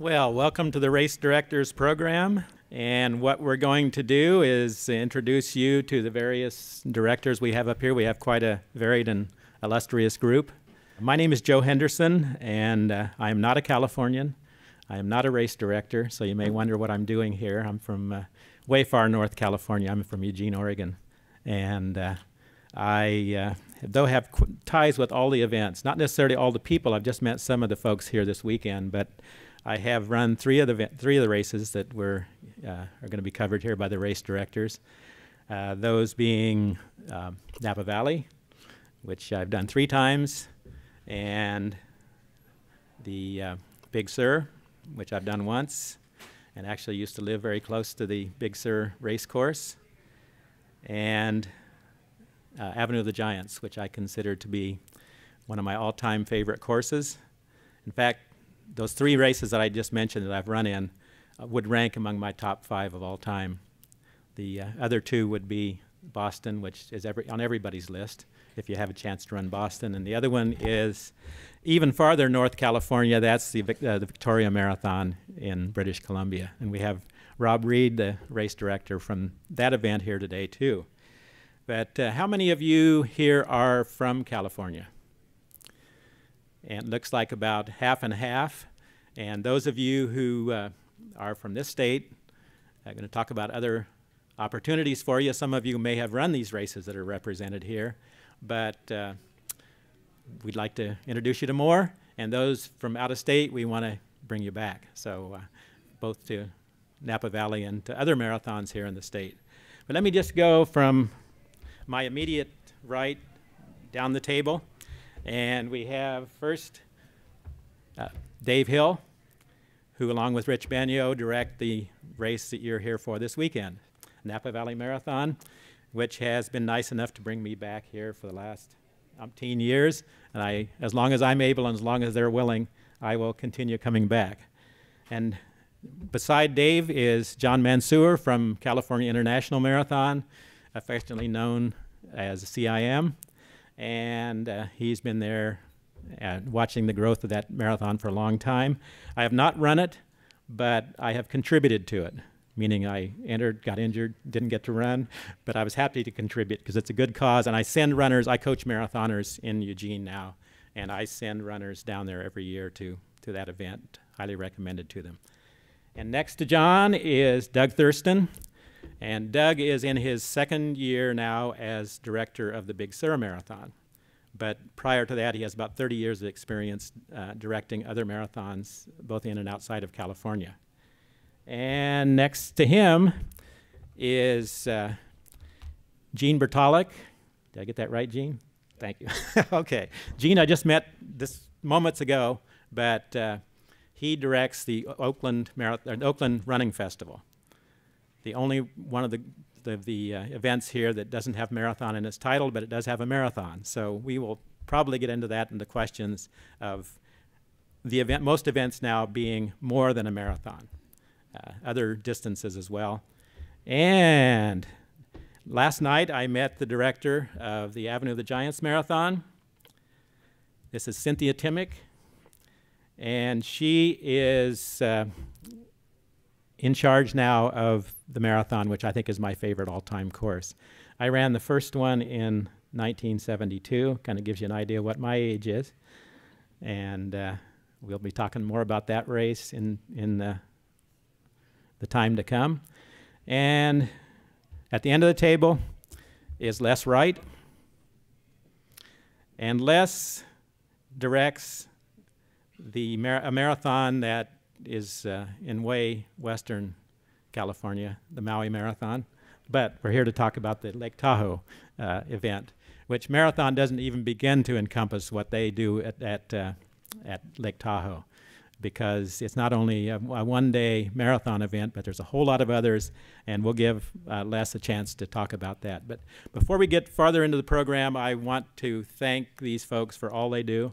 Well, welcome to the Race Directors Program. And what we're going to do is introduce you to the various directors we have up here. We have quite a varied and illustrious group. My name is Joe Henderson, and I am not a Californian. I am not a race director, so you may wonder what I'm doing here. I'm from way far north California. I'm from Eugene, Oregon. And I though have ties with all the events, not necessarily all the people. I've just met some of the folks here this weekend, but I have run three of the races that are going to be covered here by the race directors. Those being Napa Valley, which I've done 3 times, and the Big Sur, which I've done once, and actually used to live very close to the Big Sur race course, and Avenue of the Giants, which I consider to be one of my all-time favorite courses. In fact, those 3 races that I just mentioned that I've run in would rank among my top 5 of all time. The other 2 would be Boston, which is on everybody's list if you have a chance to run Boston. And the other one is even farther north California. That's the Victoria Marathon in British Columbia. And we have Rob Reed, the race director from that event, here today too. But how many of you here are from California? And it looks like about half and half. And those of you who are from this state, I'm going to talk about other opportunities for you. Some of you may have run these races that are represented here, but we'd like to introduce you to more. And those from out of state, we want to bring you back. So both to Napa Valley and to other marathons here in the state. But let me just go from my immediate right down the table. And we have first Dave Hill, who along with Rich Banyo direct the race that you're here for this weekend, Napa Valley Marathon, which has been nice enough to bring me back here for the last umpteen years. And as long as I'm able and as long as they're willing, I will continue coming back. And beside Dave is John Mansoor from California International Marathon, affectionately known as CIM. And he's been there watching the growth of that marathon for a long time. I have not run it, but I have contributed to it, meaning I entered, got injured, didn't get to run, but I was happy to contribute because it's a good cause. And I send runners, I coach marathoners in Eugene now, and I send runners down there every year to that event. Highly recommended to them. And next to John is Doug Thurston. And Doug is in his 2nd year now as director of the Big Sur Marathon. But prior to that, he has about 30 years of experience directing other marathons, both in and outside of California. And next to him is Gene Brtalik. Did I get that right, Gene? Thank you. Okay. Gene, I just met this moments ago, but he directs the Oakland Running Festival. The only one of the events here that doesn't have marathon in its title, but it does have a marathon. So we will probably get into that in the questions of the event, most events now being more than a marathon, other distances as well. And last night I met the director of the Avenue of the Giants Marathon. This is Cynthia Timek, and she is in charge now of the marathon, which I think is my favorite all-time course. I ran the first one in 1972. Kind of gives you an idea what my age is. And we'll be talking more about that race in the time to come. And at the end of the table is Les Wright. And Les directs a marathon that is in way western California, the Maui Marathon. But we're here to talk about the Lake Tahoe event, which marathon doesn't even begin to encompass what they do at Lake Tahoe, because it's not only a one-day marathon event, but there's a whole lot of others, and we'll give Les a chance to talk about that. But before we get farther into the program, I want to thank these folks for all they do.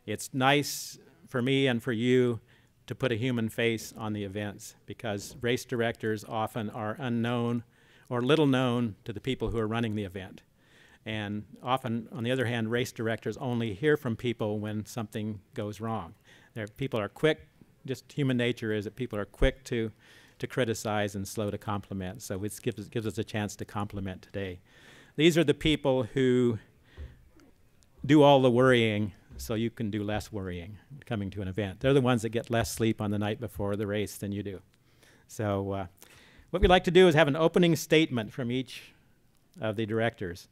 It's nice for me and for you to put a human face on the events, because race directors often are unknown or little known to the people who are running the event. And often, on the other hand, race directors only hear from people when something goes wrong. People are quick just human nature is that people are quick to criticize and slow to compliment. So it gives us a chance to compliment today. These are the people who do all the worrying so you can do less worrying coming to an event. They're the ones that get less sleep on the night before the race than you do. So what we'd like to do is have an opening statement from each of the directors.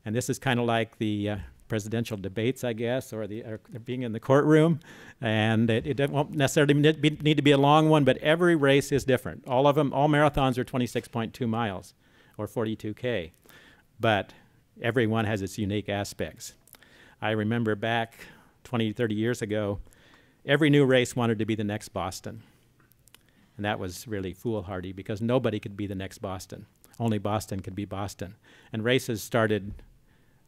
And this is kind of like the presidential debates, I guess, or being in the courtroom. And it won't necessarily need to be a long one, but every race is different. All of them, all marathons are 26.2 miles or 42K. But every one has its unique aspects. I remember back 20, 30 years ago, every new race wanted to be the next Boston. And that was really foolhardy because nobody could be the next Boston. Only Boston could be Boston. And races started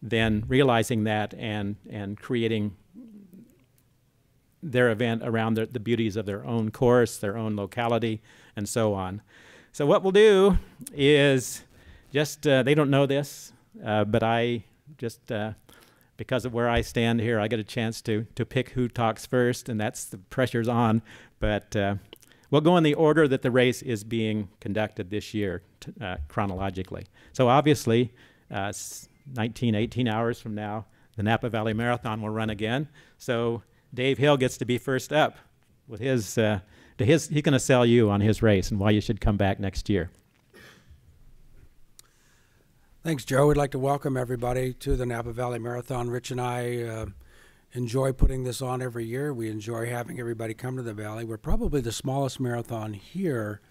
then realizing that and creating their event around the beauties of their own course, their own locality, and so on. So what we'll do is just, they don't know this, but I just, because of where I stand here, I get a chance to pick who talks first, and that's the pressure's on. But we'll go in the order that the race is being conducted this year, chronologically. So obviously, 18 hours from now, the Napa Valley Marathon will run again. So Dave Hill gets to be first up with his, he's going to sell you on his race and why you should come back next year. Thanks, Joe. We'd like to welcome everybody to the Napa Valley Marathon. Rich and I enjoy putting this on every year. We enjoy having everybody come to the Valley. We're probably the smallest marathon here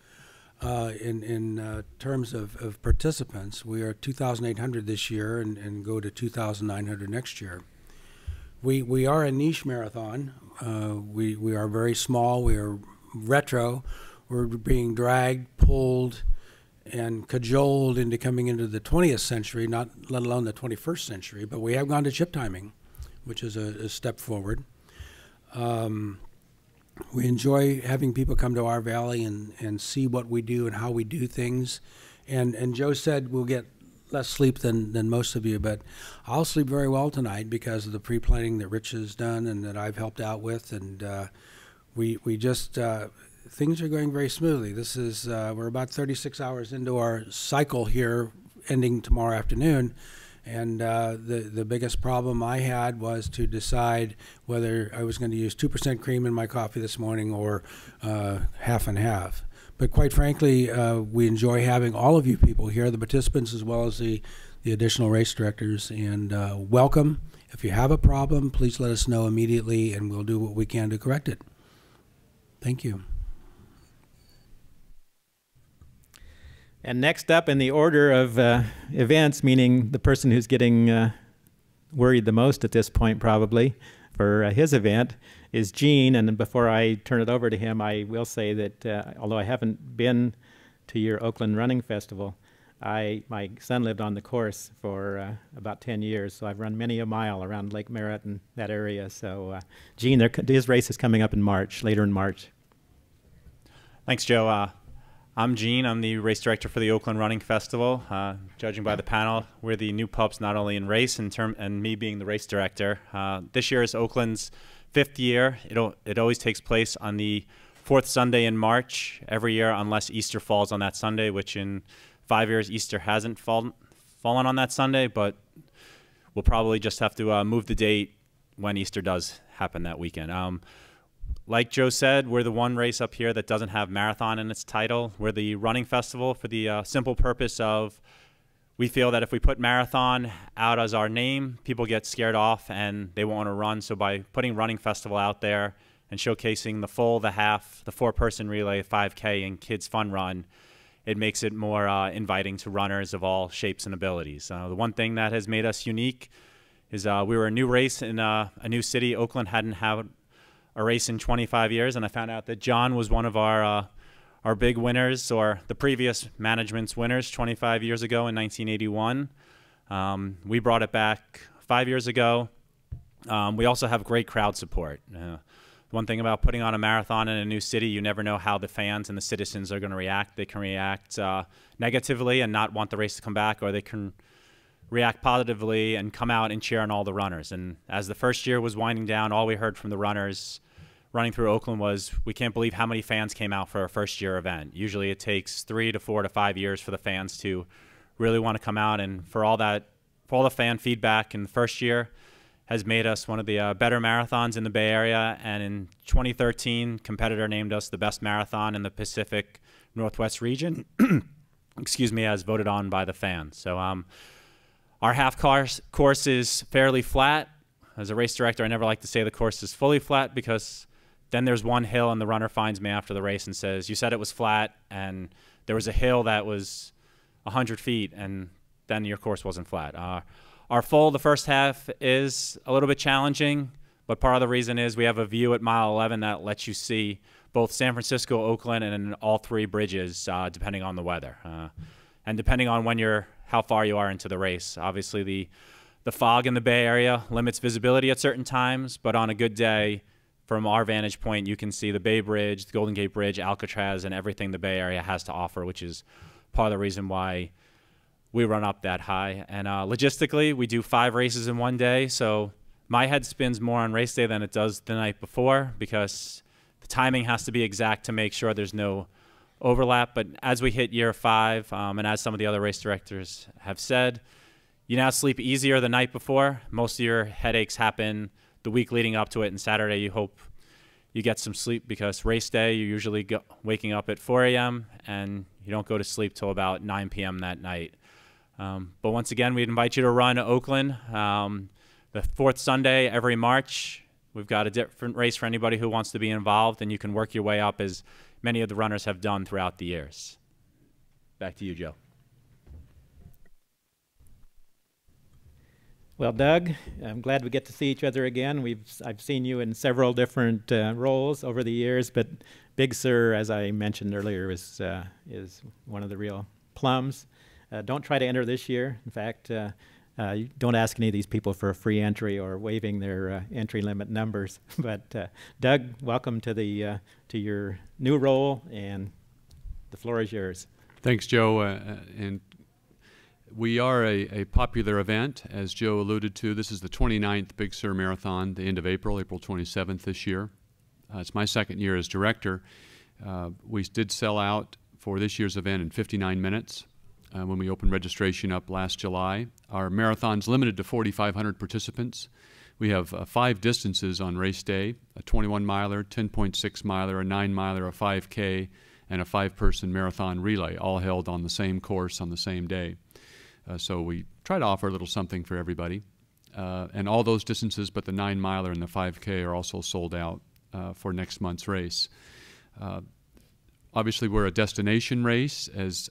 in terms of participants. We are 2,800 this year and go to 2,900 next year. We are a niche marathon. We are very small. We are retro. We're being dragged, pulled, and cajoled into coming into the 20th century, not let alone the 21st century, but we have gone to chip timing, which is a step forward. We enjoy having people come to our valley and see what we do and how we do things. And Joe said we'll get less sleep than most of you, but I'll sleep very well tonight because of the pre-planning that Rich has done and that I've helped out with. And we just, things are going very smoothly. This is, we're about 36 hours into our cycle here, ending tomorrow afternoon. And the biggest problem I had was to decide whether I was going to use 2% cream in my coffee this morning or half and half. But quite frankly, we enjoy having all of you people here, the participants as well as the additional race directors. And welcome. If you have a problem, please let us know immediately, and we'll do what we can to correct it. Thank you. And next up in the order of events, meaning the person who's getting worried the most at this point probably for his event, is Gene. And before I turn it over to him, I will say that although I haven't been to your Oakland Running Festival, my son lived on the course for about 10 years, so I've run many a mile around Lake Merritt and that area. So Gene, his race is coming up in March, later in March. Thanks, Joe. I'm Gene. I'm the race director for the Oakland Running Festival. Judging by the panel, we're the new pups not only in race and me being the race director. This year is Oakland's 5th year. It always takes place on the 4th Sunday in March every year unless Easter falls on that Sunday, which in 5 years Easter hasn't fallen on that Sunday, but we'll probably just have to move the date when Easter does happen that weekend. Like Joe said, we're the one race up here that doesn't have marathon in its title. We're the running festival for the simple purpose of we feel that if we put marathon out as our name, people get scared off and they won't want to run. So by putting running festival out there and showcasing the full, the half, the 4-person relay, 5K, and kids fun run, it makes it more inviting to runners of all shapes and abilities. The one thing that has made us unique is we were a new race in a new city. Oakland hadn't had a race in 25 years, and I found out that John was one of our big winners, or the previous management's winners 25 years ago in 1981. We brought it back 5 years ago. We also have great crowd support. One thing about putting on a marathon in a new city, you never know how the fans and the citizens are going to react. They can react negatively and not want the race to come back, or they can react positively and come out and cheer on all the runners. And as the first year was winding down, all we heard from the runners running through Oakland was we can't believe how many fans came out for our first year event. Usually it takes 3 to 4 to 5 years for the fans to really want to come out, and for all the fan feedback in the first year has made us one of the better marathons in the Bay Area. And in 2013, competitor named us the best marathon in the Pacific Northwest region, excuse me, as voted on by the fans. So our half course is fairly flat. As a race director, I never like to say the course is fully flat, because then there's one hill and the runner finds me after the race and says, you said it was flat, and there was a hill that was 100 feet, and then your course wasn't flat. The first half is a little bit challenging, but part of the reason is we have a view at mile 11 that lets you see both San Francisco, Oakland, and all 3 bridges, depending on the weather. And depending on how far you are into the race. Obviously, the fog in the Bay Area limits visibility at certain times, but on a good day, from our vantage point, you can see the Bay Bridge, the Golden Gate Bridge, Alcatraz, and everything the Bay Area has to offer, which is part of the reason why we run up that high. And logistically, we do 5 races in one day, so my head spins more on race day than it does the night before, because the timing has to be exact to make sure there's no overlap. But as we hit year 5, and as some of the other race directors have said, you now sleep easier the night before. Most of your headaches happen the week leading up to it, and Saturday you hope you get some sleep, because race day you're usually waking up at 4 a.m. and you don't go to sleep till about 9 p.m. that night. But once again, we'd invite you to run Oakland the 4th Sunday every March. We've got a different race for anybody who wants to be involved, and you can work your way up as many of the runners have done throughout the years. Back to you, Joe. Well, Doug, I'm glad we get to see each other again. I've seen you in several different roles over the years, but Big Sur, as I mentioned earlier, is one of the real plums. Don't try to enter this year. In fact, you don't ask any of these people for a free entry or waiving their entry limit numbers. But Doug, welcome to your new role, and the floor is yours. Thanks, Joe. And we are a popular event, as Joe alluded to. This is the 29th Big Sur Marathon, the end of April 27th this year. It's my 2nd year as director. We did sell out for this year's event in 59 minutes. When we opened registration up last July. Our marathon's limited to 4,500 participants. We have 5 distances on race day: a 21-miler, 10.6-miler, a 9-miler, a 5K, and a 5-person marathon relay, all held on the same course on the same day. So we try to offer a little something for everybody. And all those distances but the 9-miler and the 5K are also sold out for next month's race. Obviously, we're a destination race, as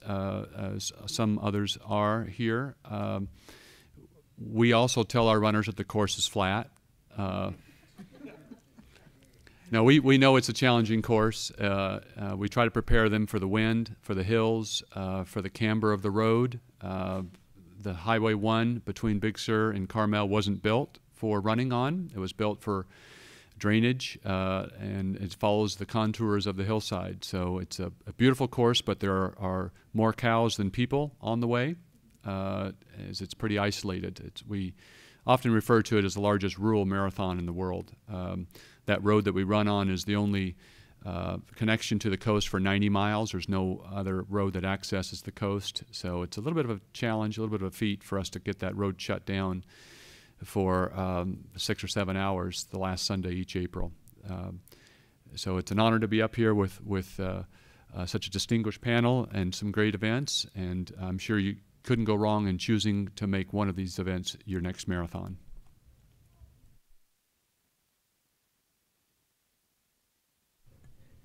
some others are here. We also tell our runners that the course is flat. Now, we know it's a challenging course. We try to prepare them for the wind, for the hills, for the camber of the road. The Highway 1 between Big Sur and Carmel wasn't built for running on. It was built for drainage, and it follows the contours of the hillside. So it's a beautiful course, but there are more cows than people on the way, as it's pretty isolated. We often refer to it as the largest rural marathon in the world. That road that we run on is the only connection to the coast for 90 miles. There's no other road that accesses the coast. So it's a little bit of a challenge, a little bit of a feat for us to get that road shut down for 6 or 7 hours the last Sunday each April. So it's an honor to be up here with such a distinguished panel and some great events, and I'm sure you couldn't go wrong in choosing to make one of these events your next marathon.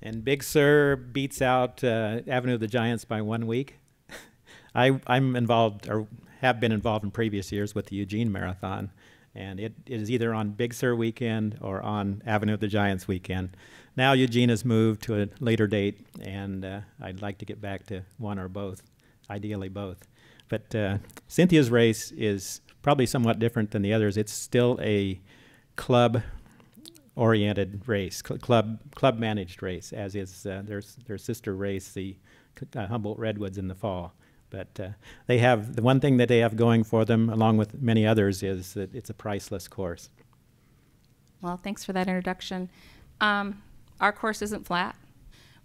And Big Sur beats out Avenue of the Giants by 1 week. I'm involved, or have been involved in previous years with the Eugene Marathon, and it is either on Big Sur weekend or on Avenue of the Giants weekend. Now Eugene has moved to a later date, and I'd like to get back to one or both, ideally both. But Cynthia's race is probably somewhat different than the others. It's still a club-oriented race, club-managed race, as is their sister race, the Humboldt Redwoods, in the fall. But they have, the one thing that they have going for them, along with many others, is that it's a priceless course. Well, thanks for that introduction. Our course isn't flat.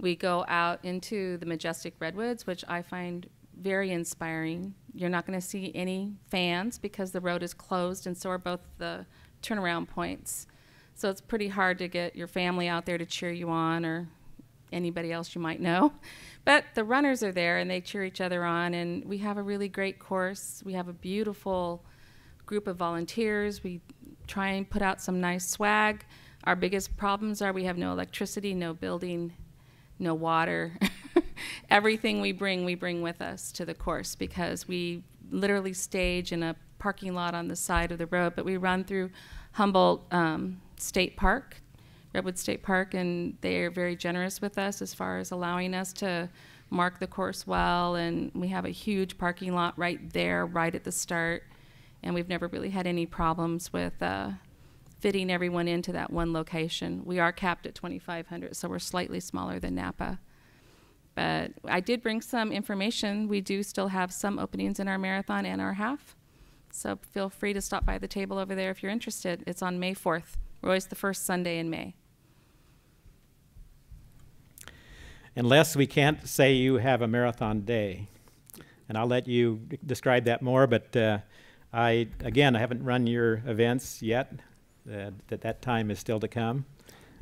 We go out into the majestic redwoods, which I find very inspiring. You're not going to see any fans because the road is closed, and so are both the turnaround points. So it's pretty hard to get your family out there to cheer you on, or anybody else you might know. But the runners are there, and they cheer each other on, and we have a really great course. We have a beautiful group of volunteers. We try and put out some nice swag. Our biggest problems are we have no electricity, no building, no water. Everything we bring with us to the course, because we literally stage in a parking lot on the side of the road, but we run through Humboldt State Park, Redwood State Park, and they're very generous with us as far as allowing us to mark the course well, and we have a huge parking lot right there, right at the start, and we've never really had any problems with fitting everyone into that one location. We are capped at 2,500, so we're slightly smaller than Napa. But I did bring some information. We do still have some openings in our marathon and our half, so feel free to stop by the table over there if you're interested. It's on May 4th. We're always the first Sunday in May. Unless we can't say you have a marathon day. And I'll let you describe that more, but I haven't run your events yet. That time is still to come.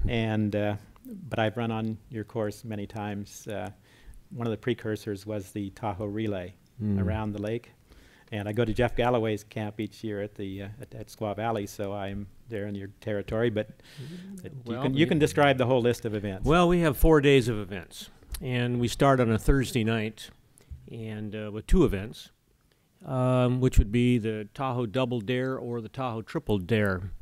And but I've run on your course many times. One of the precursors was the Tahoe Relay around the lake. And I go to Jeff Galloway's camp each year at the at Squaw Valley, so I'm there in your territory. But you can describe the whole list of events. Well, we have 4 days of events, and we start on a Thursday night, and with 2 events, which would be the Tahoe Double Dare or the Tahoe Triple Dare.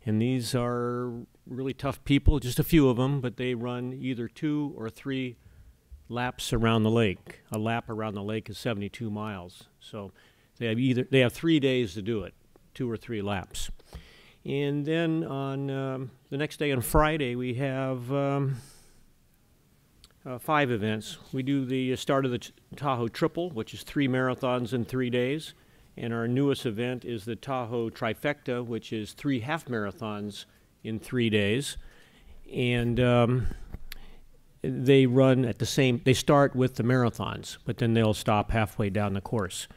And these are really tough people, just a few of them, but they run either 2 or 3 laps around the lake. A lap around the lake is 72 miles. So they have 3 days to do it, 2 or 3 laps. And then on the next day, on Friday, we have 5 events. We do the start of the Tahoe Triple, which is 3 marathons in 3 days. And our newest event is the Tahoe Trifecta, which is 3 half marathons in 3 days. And they run at the same, they start with the marathons, but then they'll stop halfway down the course.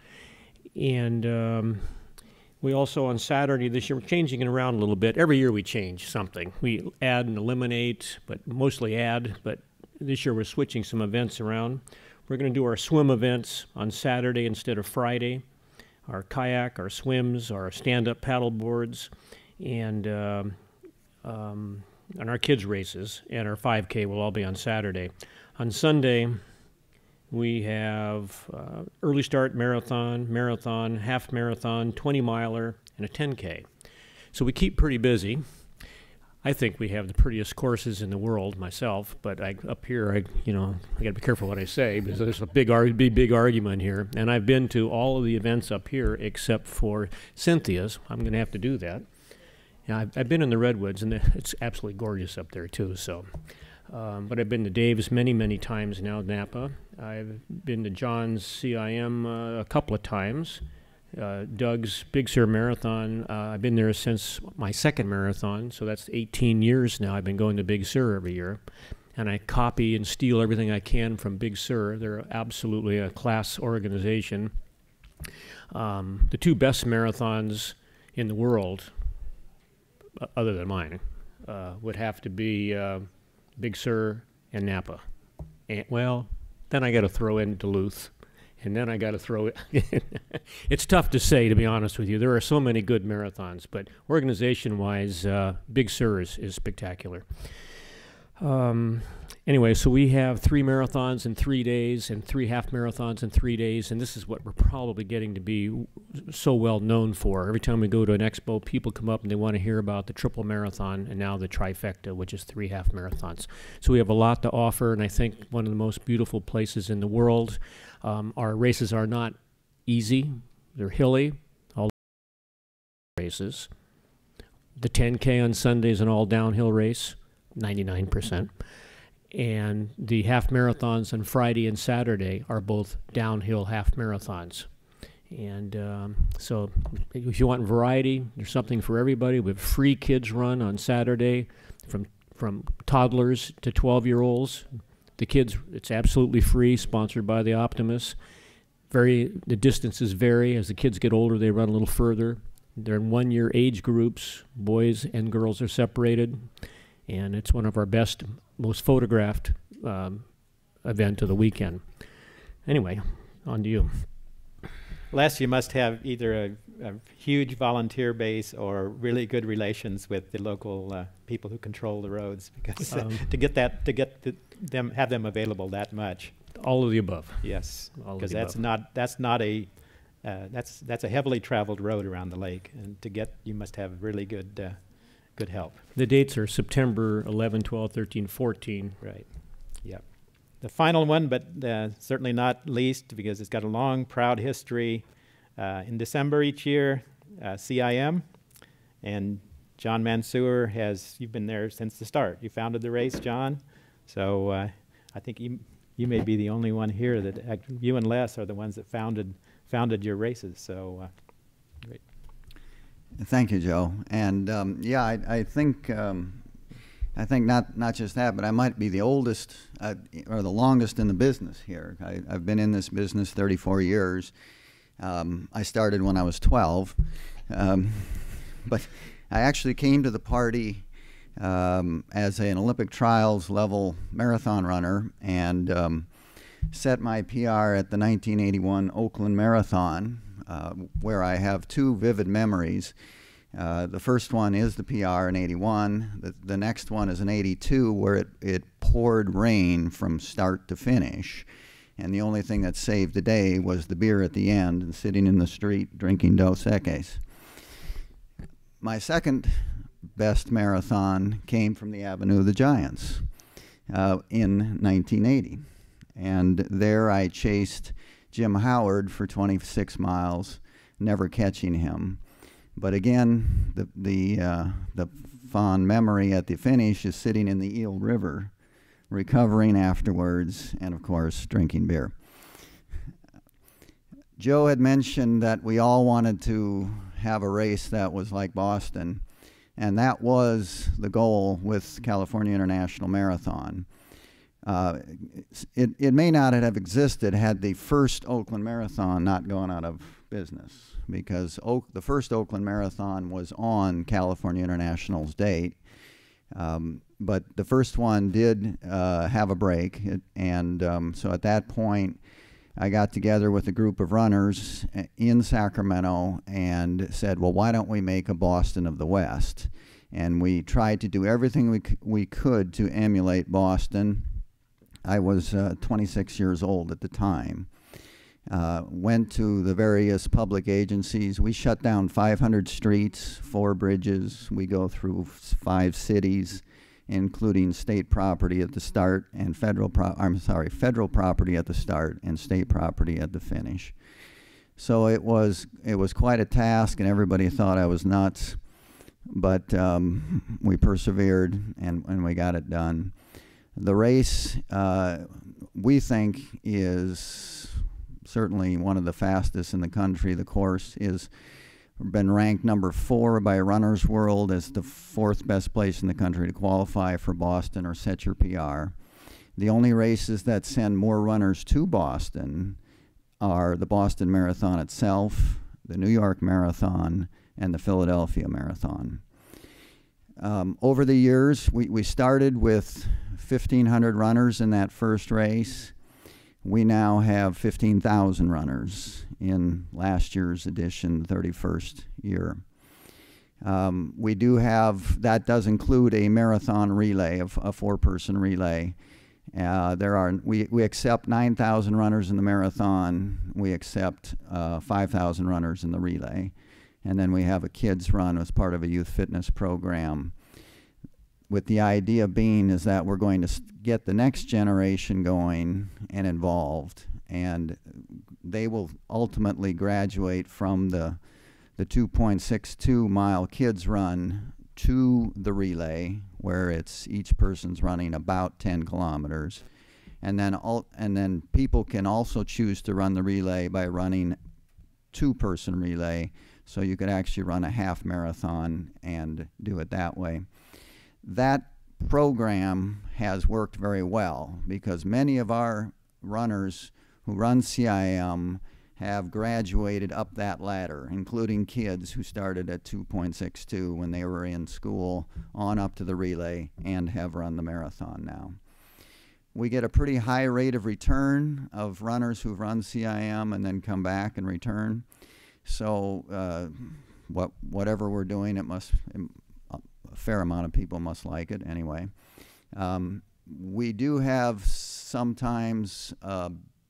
And we also, on Saturday this year, we're changing it around a little bit. Every year we change something. We add and eliminate, but mostly add. But this year we're switching some events around. We're going to do our swim events on Saturday instead of Friday. Our kayak, our swims, our stand-up paddle boards, and our kids' races, and our 5K will all be on Saturday. On Sunday, we have early start marathon, half marathon, 20-miler, and a 10K. So we keep pretty busy. I think we have the prettiest courses in the world myself, but up here, I got to be careful what I say because there's a big argument here. And I've been to all of the events up here except for Cynthia's. I'm going to have to do that. Yeah, I've been in the Redwoods, and it's absolutely gorgeous up there too. So, but I've been to Dave's many times now, Napa. I've been to John's CIM a couple of times. Doug's Big Sur Marathon, I've been there since my second marathon, so that's 18 years now. I've been going to Big Sur every year, and I copy and steal everything I can from Big Sur. They're absolutely a class organization. The 2 best marathons in the world, other than mine, would have to be Big Sur and Napa. And, well, then I got to throw in Duluth. And then I got to throw it. It's tough to say, to be honest with you. There are so many good marathons, but organization-wise, Big Sur is spectacular. Anyway, so we have 3 marathons in 3 days and 3 half marathons in 3 days, and this is what we're probably getting to be so well known for. Every time we go to an expo, people come up and they want to hear about the triple marathon and now the trifecta, which is 3 half marathons. So we have a lot to offer, and I think one of the most beautiful places in the world. Our races are not easy. They're hilly, all races. The 10K on Sunday is an all downhill race, 99%. And the half marathons on Friday and Saturday are both downhill half marathons. And so if you want variety, there's something for everybody. We have free kids run on Saturday from from toddlers to 12-year-olds. The kids, it's absolutely free, sponsored by the Optimus. The distances vary. As the kids get older, they run a little further. They're in 1-year age groups. Boys and girls are separated. And it's one of our best, most photographed event of the weekend. Anyway, on to you. Les, you must have either a huge volunteer base or really good relations with the local people who control the roads, because have them available that much. All of the above. Yes, All of because the that's a heavily traveled road around the lake, and you must have really good help. The dates are September 11, 12, 13, 14. Right. Yep. The final one, but certainly not least, because it's got a long, proud history. In December each year, CIM, and John Mansoor you've been there since the start. You founded the race, John. So I think you may be the only one here that you and Les are the ones that founded your races. So great. Thank you, Joe. And yeah, I think not just that, but I might be the oldest or the longest in the business here. I've been in this business 34 years. I started when I was 12, but I actually came to the party as an Olympic trials level marathon runner, and set my PR at the 1981 Oakland Marathon, where I have two vivid memories. The first one is the PR in 81. The next one is in 82, where it poured rain from start to finish. And the only thing that saved the day was the beer at the end and sitting in the street drinking Dos Equis. My second best marathon came from the Avenue of the Giants in 1980. And there I chased Jim Howard for 26 miles, never catching him. But again, the fond memory at the finish is sitting in the Eel River, recovering afterwards, and of course, drinking beer. Joe had mentioned that we all wanted to have a race that was like Boston, and that was the goal with California International Marathon. It may not have existed had the first Oakland Marathon not gone out of business, because the first Oakland Marathon was on California International's date. But the first one did have a break, and so at that point I got together with a group of runners in Sacramento and said, well, why don't we make a Boston of the West? And we tried to do everything we could to emulate Boston. I was 26 years old at the time. Went to the various public agencies. We shut down 500 streets, 4 bridges. We go through 5 cities, including state property at the start and federal property at the start and state property at the finish. So it was quite a task, and everybody thought I was nuts, but we persevered and we got it done. The race, we think, is certainly one of the fastest in the country. The course has been ranked number 4 by Runner's World as the 4th best place in the country to qualify for Boston or set your PR. The only races that send more runners to Boston are the Boston Marathon itself, the New York Marathon, and the Philadelphia Marathon. Over the years, we started with 1,500 runners in that first race. We now have 15,000 runners in last year's edition, the 31st year. We do have, that does include a marathon relay, a 4-person relay. We accept 9,000 runners in the marathon. We accept 5,000 runners in the relay. And then we have a kids run as part of a youth fitness program, with the idea being is that we're going to get the next generation going and involved, and they will ultimately graduate from the 2.62 mile kids run to the relay, where it's each person's running about 10 kilometers, and then people can also choose to run the relay by running 2-person relay, so you could actually run a half marathon and do it that way. That program has worked very well, because many of our runners who run CIM have graduated up that ladder, including kids who started at 2.62 when they were in school on up to the relay and have run the marathon now. We get a pretty high rate of return of runners who run CIM and then come back and return. So whatever we're doing, a fair amount of people must like it anyway. We do have sometimes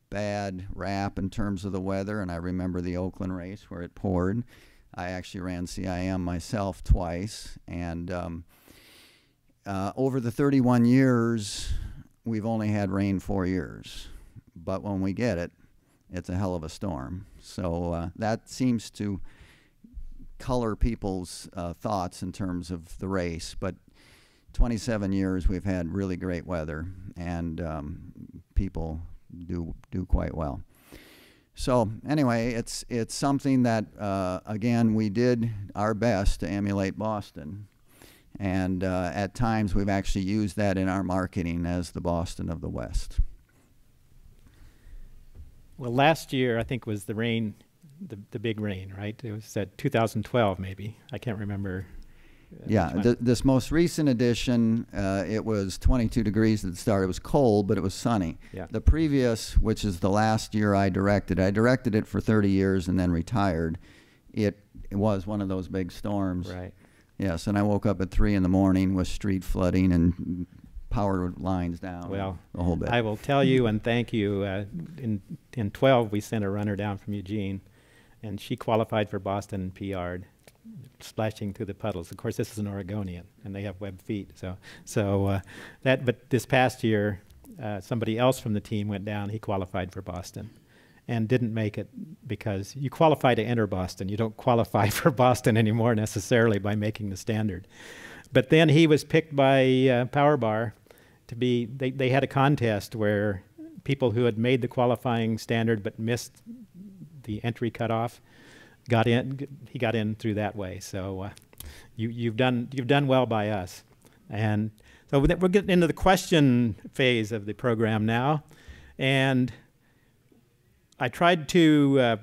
bad rap in terms of the weather, and I remember the Oakland race where it poured. I actually ran CIM myself twice, and over the 31 years, we've only had rain 4 years, but when we get it, it's a hell of a storm. So that seems to color people's thoughts in terms of the race, but 27 years we've had really great weather, and people do quite well. So anyway, it's something that again, we did our best to emulate Boston, and at times we've actually used that in our marketing as the Boston of the West. Well, last year I think was the rain, the big rain, right? It was at 2012 maybe. I can't remember. Yeah, this most recent edition, it was 22 degrees at the start. It was cold, but it was sunny. Yeah. The previous, which is the last year I directed it for 30 years and then retired. It was one of those big storms. Right. Yes, and I woke up at 3 in the morning with street flooding and power lines down. Well, the whole bit. I will tell you and thank you. In 12, we sent a runner down from Eugene, and she qualified for Boston and PR'd, splashing through the puddles. Of course, this is an Oregonian, and they have web feet. But this past year, somebody else from the team went down. He qualified for Boston, and didn't make it, because you qualify to enter Boston. You don't qualify for Boston anymore necessarily by making the standard. But then he was picked by Power Bar to be. They had a contest where people who had made the qualifying standard but missed the entry cutoff got in. He got in through that way. So you've done well by us. And so we're getting into the question phase of the program now, and I tried to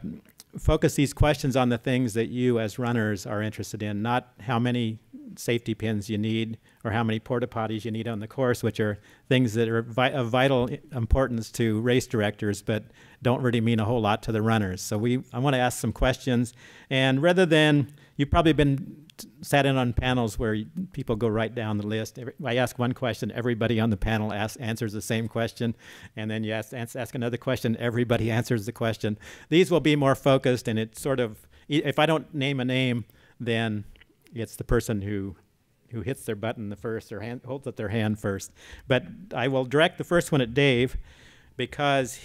focus these questions on the things that you as runners are interested in, not how many safety pins you need or how many porta potties you need on the course, which are things that are of vital importance to race directors but don't really mean a whole lot to the runners. So I want to ask some questions, and rather than, you've probably been sat in on panels where people go right down the list. I ask one question, everybody on the panel answers the same question, and then you ask another question, everybody answers the question. These will be more focused, and it's sort of, if I don't name a name, then it's the person who hits their button the first or holds up their hand first. But I will direct the first one at Dave, because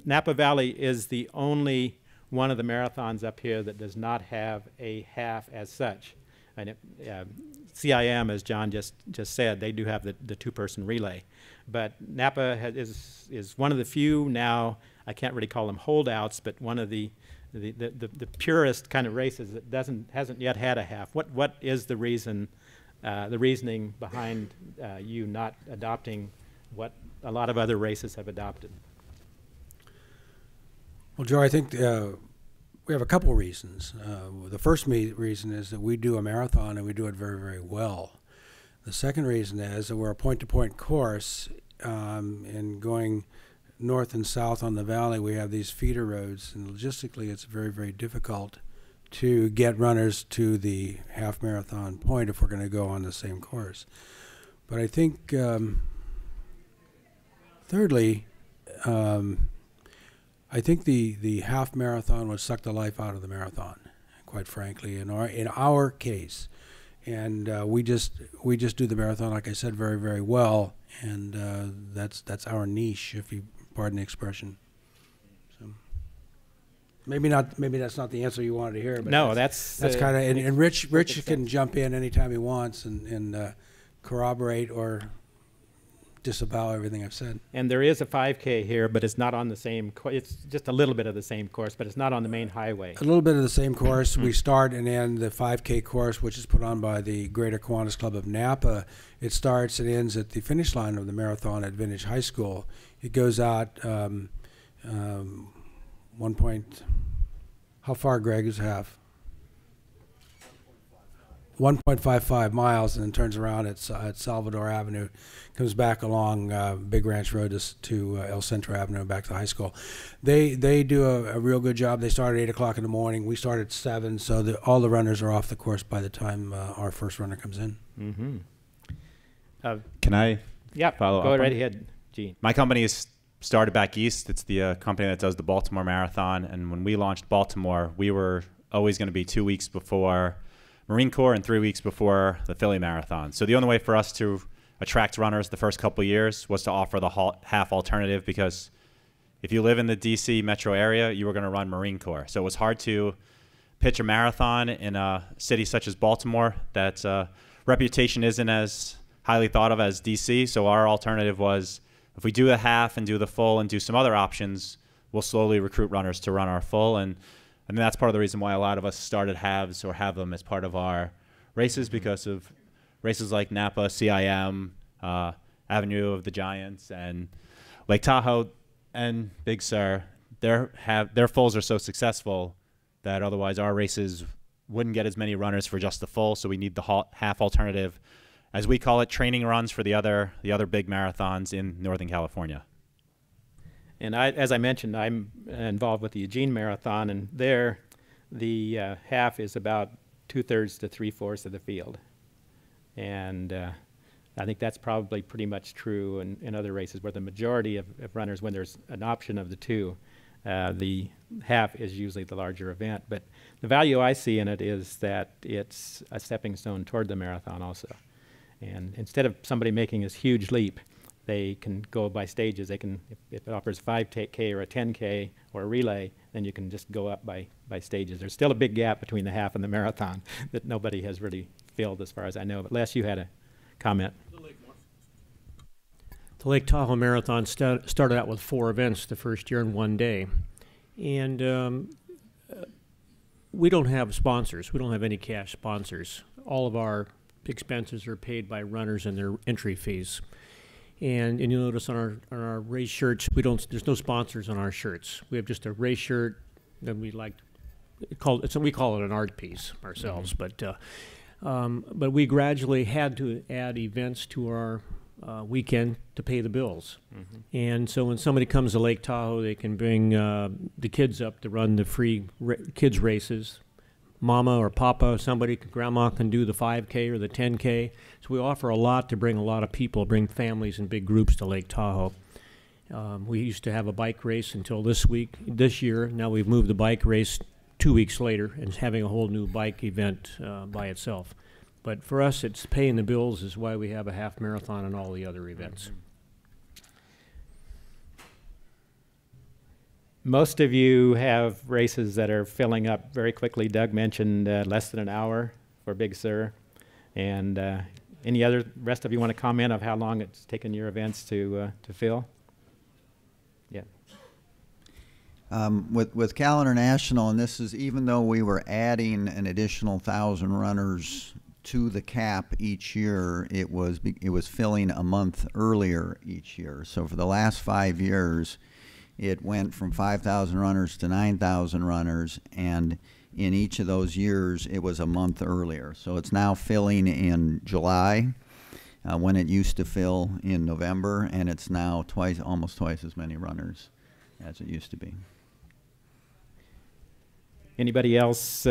Napa Valley is the only one of the marathons up here that does not have a half as such. And CIM, as John just said, they do have the two-person relay. But Napa is one of the few now, I can't really call them holdouts, but one of the purest kind of races that hasn't yet had a half. What is the reasoning behind you not adopting what a lot of other races have adopted? Well, Joe, I think we have a couple reasons. The first reason is that we do a marathon and we do it very, very well. The second reason is that we're a point-to-point course, and going north and south on the valley, we have these feeder roads, and logistically it's very, very difficult to get runners to the half marathon point if we're going to go on the same course. But I think, thirdly, I think the half marathon would suck the life out of the marathon, quite frankly, in our case. And we just do the marathon, like I said, very, very well, and that's our niche, if you pardon the expression. So maybe that's not the answer you wanted to hear, but no, that's kind of, and Rich can jump in anytime he wants and corroborate or disavow everything I've said. And there is a 5K here, but it's not on the same, it's just a little bit of the same course, but it's not on the main highway. A little bit of the same course. We start and end the 5K course, which is put on by the Greater Kiwanis Club of Napa. It starts and ends at the finish line of the marathon at Vintage High School. It goes out 1 point, how far, Greg, is half? 1.55 miles, and then turns around at Salvador Avenue, comes back along Big Ranch Road to El Centro Avenue, back to high school. They do a real good job. They start at 8 o'clock in the morning. We start at 7, so all the runners are off the course by the time our first runner comes in. Mm-hmm. Can I follow up? Go right ahead, Gene. My company is started back east. It's the company that does the Baltimore Marathon, and when we launched Baltimore, we were always going to be 2 weeks before Marine Corps and 3 weeks before the Philly Marathon. So the only way for us to attract runners the first couple of years was to offer the half alternative, because if you live in the DC metro area, you were going to run Marine Corps. So it was hard to pitch a marathon in a city such as Baltimore that's reputation isn't as highly thought of as DC. So our alternative was, if we do the half and do the full and do some other options, we'll slowly recruit runners to run our full. And that's part of the reason why a lot of us started halves or have them as part of our races, because of races like Napa, CIM, Avenue of the Giants, and Lake Tahoe and Big Sur. Their fulls are so successful that otherwise our races wouldn't get as many runners for just the full. So we need the half alternative, as we call it, training runs for the other big marathons in Northern California. And as I mentioned, I'm involved with the Eugene Marathon, and there the half is about 2/3 to 3/4 of the field. And I think that's probably pretty much true in other races, where the majority of runners, when there's an option of the two, the half is usually the larger event. But the value I see in it is that it's a stepping stone toward the marathon also. And instead of somebody making this huge leap, they can go by stages. They can, if it offers 5K or a 10K or a relay, then you can just go up by stages. There's still a big gap between the half and the marathon that nobody has really filled, as far as I know. But Les, you had a comment. The Lake Tahoe Marathon started out with 4 events the first year in one day. And we don't have sponsors. We don't have any cash sponsors. All of our expenses are paid by runners and their entry fees. And you'll notice on our race shirts, there's no sponsors on our shirts. We have just a race shirt that we call it an art piece ourselves. Mm-hmm. But we gradually had to add events to our weekend to pay the bills. Mm-hmm. And so when somebody comes to Lake Tahoe, they can bring the kids up to run the free kids races. Mama or Papa, grandma can do the 5K or the 10K. So we offer a lot to bring a lot of people, bring families in big groups to Lake Tahoe. We used to have a bike race until this year. Now we've moved the bike race 2 weeks later and having a whole new bike event by itself. But for us, it's paying the bills is why we have a half marathon and all the other events. Mm-hmm. Most of you have races that are filling up very quickly. Doug mentioned less than an hour for Big Sur. And any other rest of you want to comment of how long it's taken your events to fill? Yeah. With Cal International, and this is even though we were adding an additional 1,000 runners to the cap each year, it was filling a month earlier each year. So for the last 5 years, it went from 5,000 runners to 9,000 runners, and in each of those years, it was a month earlier. So it's now filling in July, when it used to fill in November, and it's now almost twice as many runners as it used to be. Anybody else?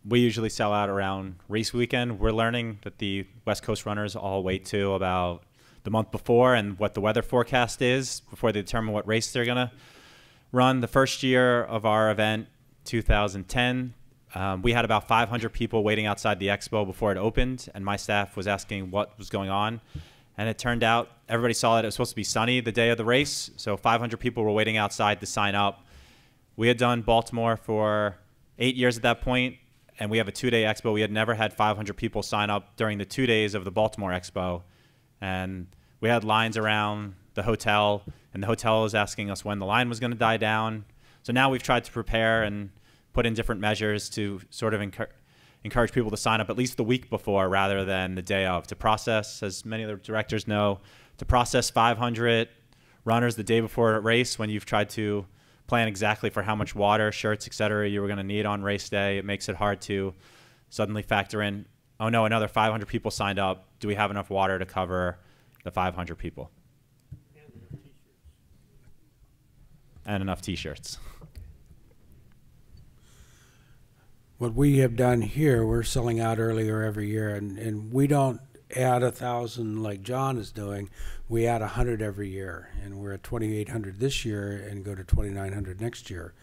We usually sell out around race weekend. We're learning that the West Coast runners all wait to about the month before and what the weather forecast is before they determine what race they're going to run. The first year of our event, 2010, we had about 500 people waiting outside the expo before it opened, and my staff was asking what was going on. And it turned out everybody saw that it was supposed to be sunny the day of the race, so 500 people were waiting outside to sign up. We had done Baltimore for 8 years at that point, and we have a 2-day expo. We had never had 500 people sign up during the 2 days of the Baltimore expo. and we had lines around the hotel, and the hotel was asking us when the line was going to die down. So now we've tried to prepare and put in different measures to sort of encourage people to sign up at least the week before rather than the day of, to process, as many of the directors know, to process 500 runners the day before a race when you've tried to plan exactly for how much water, shirts, etc. you were going to need on race day. It makes it hard to suddenly factor in, oh no, another 500 people signed up. Do we have enough water to cover the 500 people? And enough t-shirts. What we have done here, we're selling out earlier every year, and we don't add 1,000 like John is doing. We add 100 every year, and we're at 2,800 this year and go to 2,900 next year.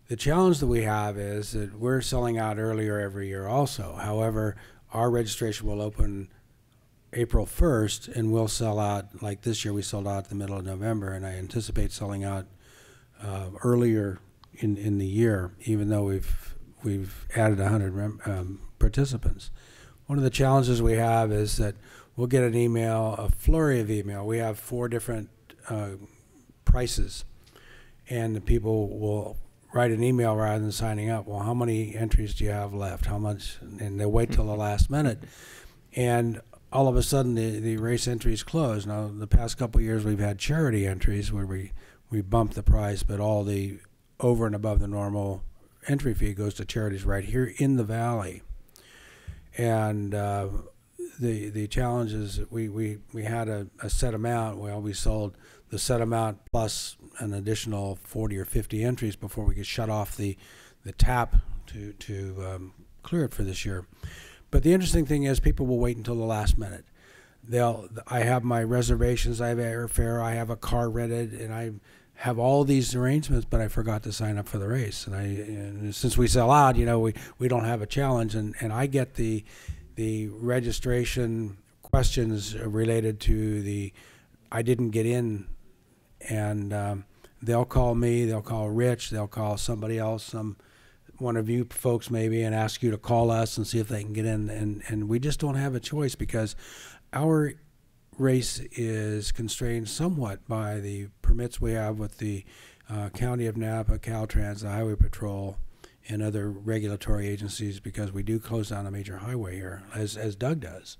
The challenge that we have is that we're selling out earlier every year also. However, our registration will open April 1st, and we'll sell out, like this year we sold out the middle of November, and I anticipate selling out earlier in the year, even though we've added 100 participants. One of the challenges we have is that we'll get an email, a flurry of email. We have 4 different prices, and the people will write an email rather than signing up. Well, how many entries do you have left? How much? And they'll wait till the last minute. And all of a sudden, the race entries close. Now, the past couple of years, we've had charity entries where we bump the price, but all the over and above the normal entry fee goes to charities right here in the valley. And the challenge is that we had a set amount. Well, we sold the set amount plus an additional 40 or 50 entries before we could shut off the tap to clear it for this year. But the interesting thing is people will wait until the last minute. I have my reservations, I have airfare, I have a car rented, and I have all these arrangements, but I forgot to sign up for the race. And since we sell out, we don't have a challenge, and I get the registration questions related to I didn't get in, and they'll call me, they'll call Rich, they'll call somebody else, one of you folks maybe, and ask you to call us and see if they can get in, and we just don't have a choice because our race is constrained somewhat by the permits we have with the County of Napa, Caltrans, the Highway Patrol, and other regulatory agencies, because we do close down a major highway here, as Doug does.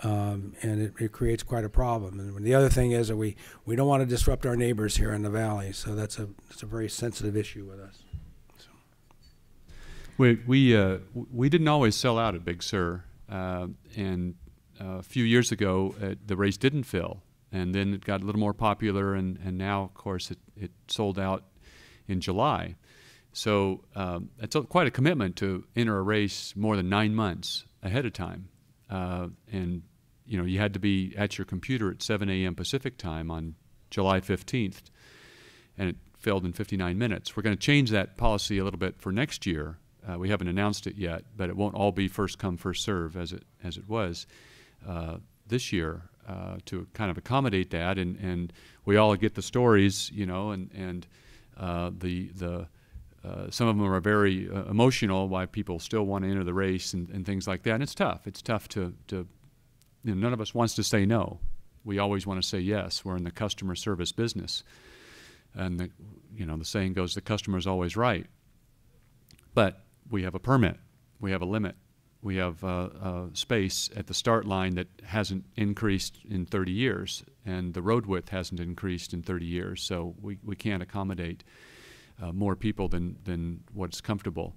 And it creates quite a problem. And the other thing is that we don't want to disrupt our neighbors here in the valley, so that's a very sensitive issue with us. So. We didn't always sell out at Big Sur, and a few years ago the race didn't fill, and then it got a little more popular, and now of course it sold out in July. So it's quite a commitment to enter a race more than 9 months ahead of time. And you had to be at your computer at 7 a.m. Pacific time on July 15th, and it filled in 59 minutes. We're going to change that policy a little bit for next year. We haven't announced it yet, but it won't all be first come, first serve as it was this year, to kind of accommodate that. And we all get the stories, and some of them are very emotional, why people still want to enter the race and things like that. And it's tough. It's tough to none of us wants to say no. We always want to say yes. We're in the customer service business. And the saying goes, the customer is always right. But we have a permit. We have a limit. We have space at the start line that hasn't increased in 30 years, and the road width hasn't increased in 30 years. So we can't accommodate more people than what's comfortable.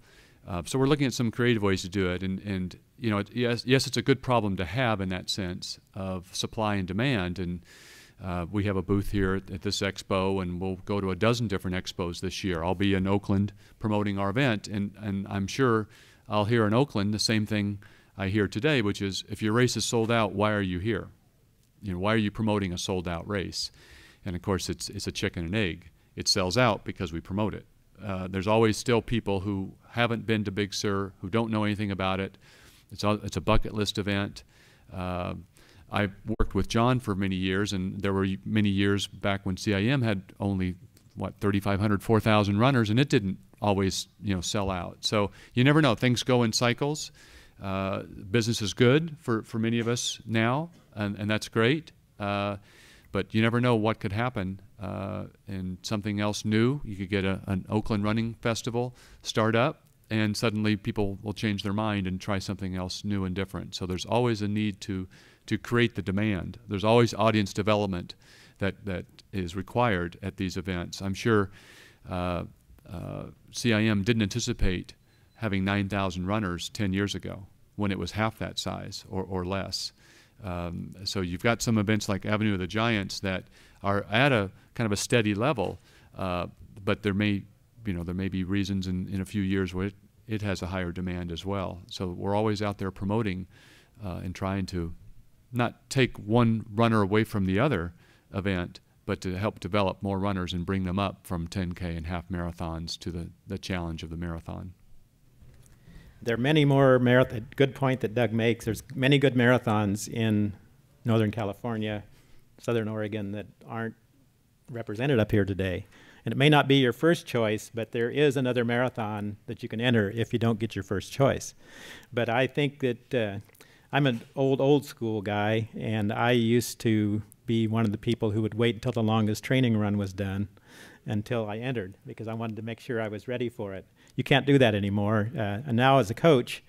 So we're looking at some creative ways to do it, and yes, it's a good problem to have in that sense of supply and demand. And we have a booth here at this expo, and we'll go to a dozen different expos this year. I'll be in Oakland promoting our event, and I'm sure I'll hear in Oakland the same thing I hear today, which is, if your race is sold out, why are you here? Why are you promoting a sold out race? And of course, it's a chicken and egg. It sells out because we promote it. There's always still people who haven't been to Big Sur, who don't know anything about it. It's a bucket list event. I worked with John for many years, and there were many years back when CIM had only, 3,500, 4,000 runners, and it didn't always, sell out. So you never know. Things go in cycles. Business is good for many of us now, and that's great. But you never know what could happen, and something else new. You could get an Oakland Running Festival start up, and suddenly people will change their mind and try something else new and different. So there's always a need to create the demand. There's always audience development that is required at these events. I'm sure CIM didn't anticipate having 9,000 runners 10 years ago when it was half that size or less. So you've got some events like Avenue of the Giants that are at a kind of a steady level, but there may be reasons in a few years where it has a higher demand as well. So we're always out there promoting and trying to not take one runner away from the other event, but to help develop more runners and bring them up from 10K and half marathons to the challenge of the marathon. There are many more marathon. Good point that Doug makes. There's many good marathons in Northern California, Southern Oregon that aren't represented up here today. And it may not be your first choice, but there is another marathon that you can enter if you don't get your first choice. But I think that I'm an old school guy, and I used to be one of the people who would wait until the longest training run was done until I entered, because I wanted to make sure I was ready for it. You can't do that anymore. And now as a coach,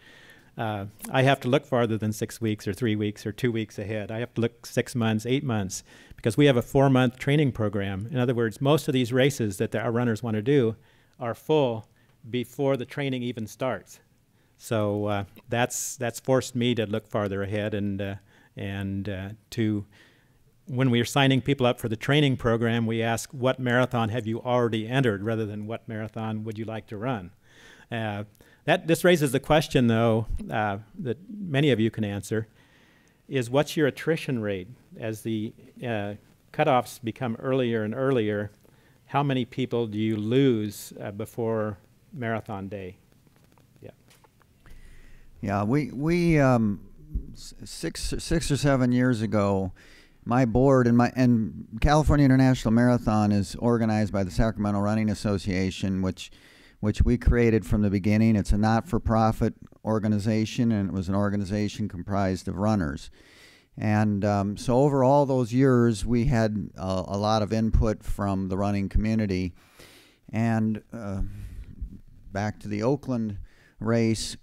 I have to look farther than 6 weeks or 3 weeks or 2 weeks ahead. I have to look 6 months, 8 months, because we have a 4-month training program. In other words, most of these races that our runners want to do are full before the training even starts. So that's forced me to look farther ahead and to, when we are signing people up for the training program, we ask, what marathon have you already entered, rather than what marathon would you like to run? This raises the question, though, that many of you can answer, is what's your attrition rate? As the cutoffs become earlier and earlier, how many people do you lose before marathon day? Yeah, we 6 or 7 years ago, my board and California International Marathon is organized by the Sacramento Running Association, which we created from the beginning. It's a not-for-profit organization, and it was an organization comprised of runners. And so over all those years, we had a lot of input from the running community. And back to the Oakland race,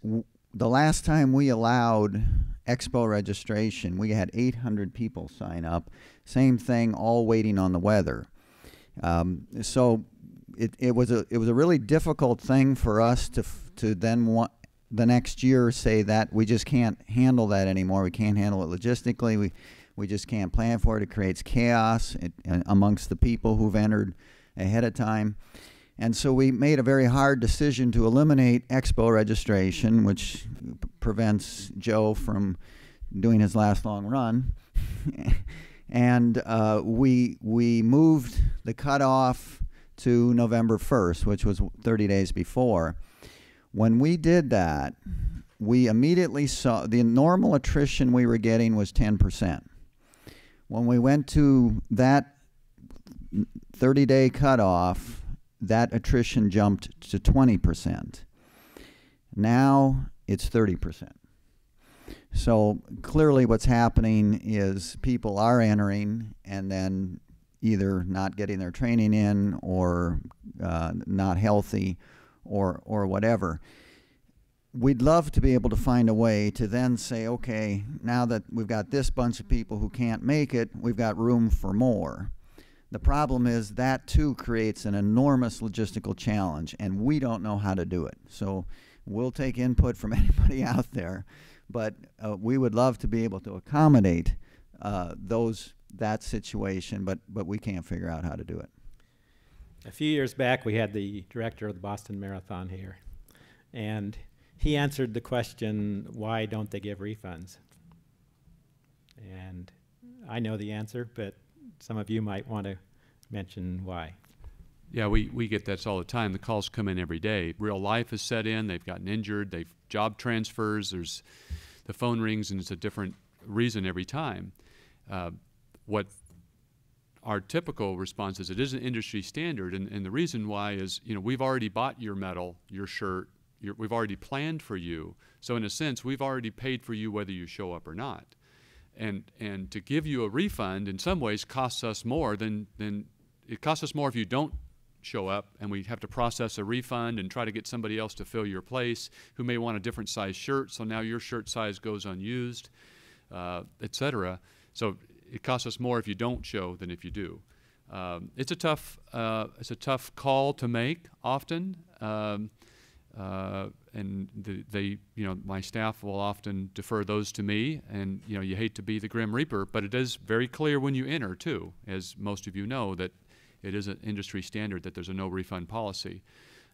the last time we allowed expo registration, we had 800 people sign up. Same thing, all waiting on the weather. So it was a really difficult thing for us to then the next year say that we just can't handle that anymore. We can't handle it logistically. We just can't plan for it. It creates chaos amongst the people who've entered ahead of time. And so we made a very hard decision to eliminate expo registration, which prevents Joe from doing his last long run. And we moved the cutoff to November 1st, which was 30 days before. When we did that, we immediately saw the normal attrition we were getting was 10%. When we went to that 30-day cutoff, that attrition jumped to 20%. Now it's 30%. So clearly what's happening is people are entering and then either not getting their training in or not healthy or whatever. We'd love to be able to find a way to then say, okay, now that we've got this bunch of people who can't make it, we've got room for more. The problem is that too creates an enormous logistical challenge, and we don't know how to do it. So we'll take input from anybody out there, but we would love to be able to accommodate that situation, but we can't figure out how to do it. A few years back, we had the director of the Boston Marathon here, and he answered the question, why don't they give refunds? And I know the answer, but some of you might want to mention why. Yeah, we get that all the time. The calls come in every day. Real life is set in. They've gotten injured. They've job transfers. There's the phone rings, and it's a different reason every time. What our typical response is, it is an industry standard, and the reason why is, we've already bought your medal, your shirt, we've already planned for you. So in a sense, we've already paid for you whether you show up or not. And to give you a refund in some ways costs us more than it costs us more if you don't show up and we have to process a refund and try to get somebody else to fill your place who may want a different size shirt, so now your shirt size goes unused, etc. So it costs us more if you don't show than if you do. It's a tough call to make often, and my staff will often defer those to me. And you hate to be the Grim Reaper, but it is very clear when you enter too, as most of you know, that it is an industry standard that there's a no refund policy.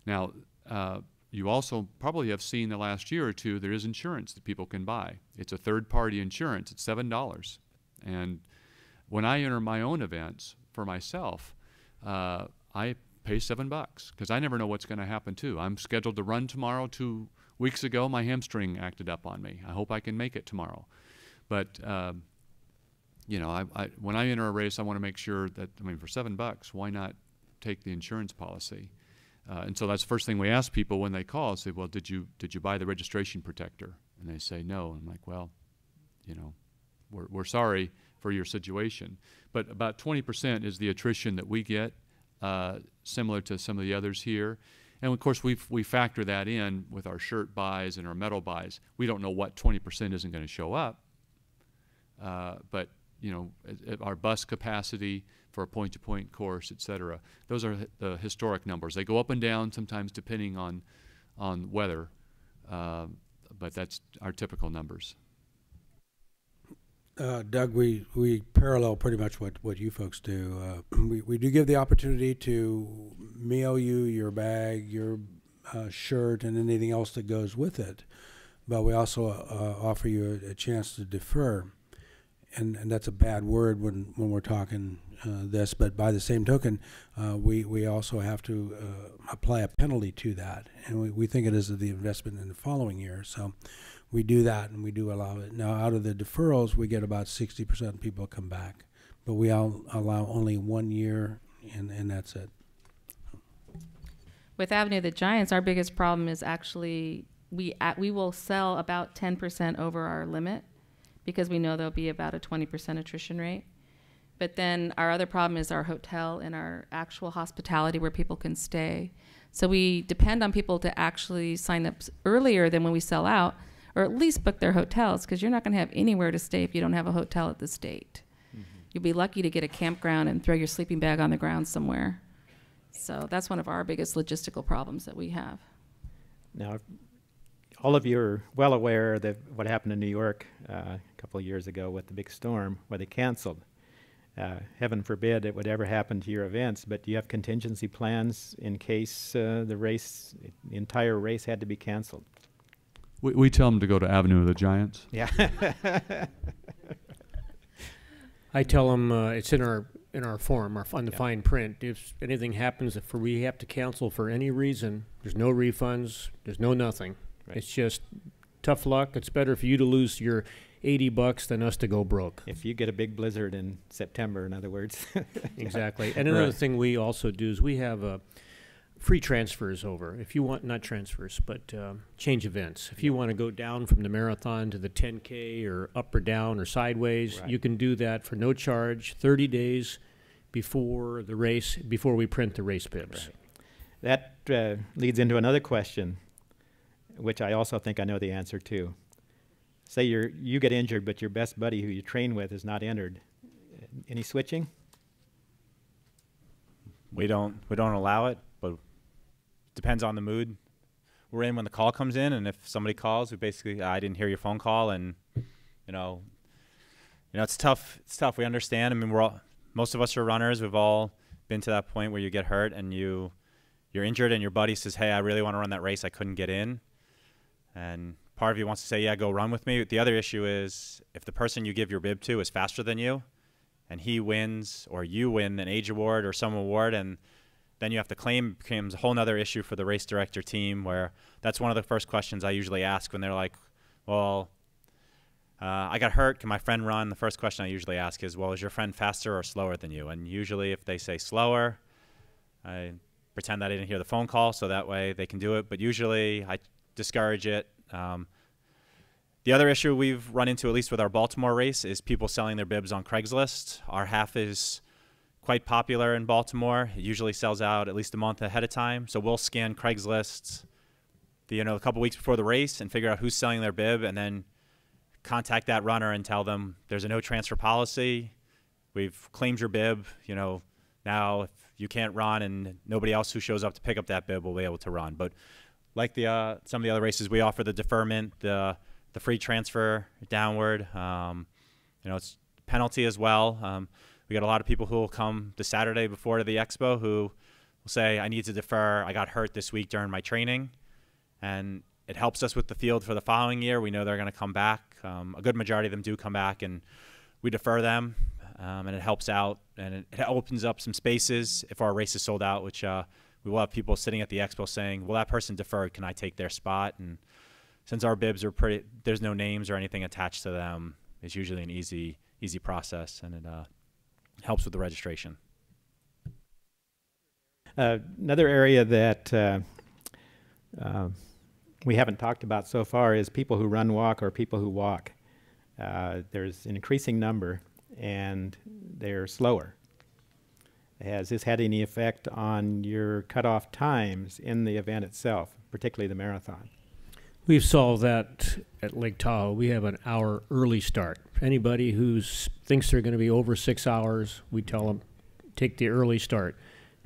Now, you also probably have seen the last year or two there is insurance that people can buy. It's a third-party insurance. It's $7, and when I enter my own events for myself, I pay $7 because I never know what's going to happen too. I'm scheduled to run tomorrow. 2 weeks ago, my hamstring acted up on me. I hope I can make it tomorrow. But when I enter a race, I want to make sure that, for $7, why not take the insurance policy? And so that's the first thing we ask people when they call. Say, well, did you buy the registration protector? And they say no. I'm like, well, we're sorry for your situation. But about 20% is the attrition that we get, similar to some of the others here. And of course, we factor that in with our shirt buys and our medal buys. We don't know what 20% isn't going to show up, but our bus capacity for a point-to-point course, et cetera, those are the historic numbers. They go up and down sometimes depending on weather, but that's our typical numbers. Doug, we parallel pretty much what you folks do. We do give the opportunity to mail you your bag, your shirt, and anything else that goes with it, but we also offer you a chance to defer. And that's a bad word when we're talking this, but by the same token, we also have to apply a penalty to that, and we think it is the investment in the following year. So we do that, and we do allow it. Now, out of the deferrals, we get about 60% of people come back, but we allow only 1 year, and that's it. With Avenue of the Giants, our biggest problem is actually we will sell about 10% over our limit, because we know there'll be about a 20% attrition rate. But then our other problem is our hotel and our actual hospitality where people can stay. So we depend on people to actually sign up earlier than when we sell out, or at least book their hotels, because you're not going to have anywhere to stay if you don't have a hotel at the state. Mm-hmm. You'll be lucky to get a campground and throw your sleeping bag on the ground somewhere. So that's one of our biggest logistical problems that we have. Now, all of you are well aware of what happened in New York a couple of years ago with the big storm where they canceled. Heaven forbid it would ever happen to your events, but do you have contingency plans in case the entire race had to be canceled? We tell them to go to Avenue of the Giants. Yeah. I tell them it's in our form, on the fine print. If anything happens, if we have to cancel for any reason, there's no refunds, there's no nothing. Right. It's just tough luck. It's better for you to lose your $80 than us to go broke. If you get a big blizzard in September, in other words. Exactly. And another thing we also do is we have free transfers over. If you want, not transfers, but change events. If you want to go down from the marathon to the 10K or up or down or sideways, you can do that for no charge 30 days before the race, before we print the race bibs. Right. That leads into another question, which I also think I know the answer to. Say you get injured, but your best buddy who you train with is not entered. Any switching? We don't allow it, but depends on the mood we're in when the call comes in. And if somebody calls, we basically, I didn't hear your phone call, and it's tough. It's tough. We understand. I mean, most of us are runners. We've all been to that point where you get hurt and you're injured, and your buddy says, "Hey, I really want to run that race. I couldn't get in." And part of you wants to say, "Yeah, go run with me." The other issue is if the person you give your bib to is faster than you, and he wins, or you win an age award or some award, and then you have to claim, becomes a whole other issue for the race director team, where that's one of the first questions I usually ask when they're like, well, I got hurt, can my friend run? The first question I usually ask is, well, is your friend faster or slower than you? And usually if they say slower, I pretend I didn't hear the phone call so that way they can do it. But usually discourage it. The other issue we've run into, at least with our Baltimore race, is people selling their bibs on Craigslist. Our half is quite popular in Baltimore. It usually sells out at least a month ahead of time. So we'll scan Craigslist, a couple weeks before the race and figure out who's selling their bib, and then contact that runner and tell them there's a no transfer policy. We've claimed your bib. Now if you can't run and nobody else who shows up to pick up that bib will be able to run. But like some of the other races, we offer the deferment, the free transfer downward. It's penalty as well. We got a lot of people who will come the Saturday before to the expo who will say, I need to defer. I got hurt this week during my training. And it helps us with the field for the following year. We know they're going to come back. A good majority of them do come back, and we defer them. And it helps out, and it opens up some spaces if our race is sold out, which we will have people sitting at the expo saying, well, that person deferred. Can I take their spot? And since our bibs are there's no names or anything attached to them, it's usually an easy process, and it helps with the registration. Another area that we haven't talked about so far is people who run walk or people who walk. There's an increasing number, and they're slower. Has this had any effect on your cutoff times in the event itself, particularly the marathon? We've solved that at Lake Tahoe. We have an hour early start. Anybody who thinks they're going to be over 6 hours, we tell them take the early start.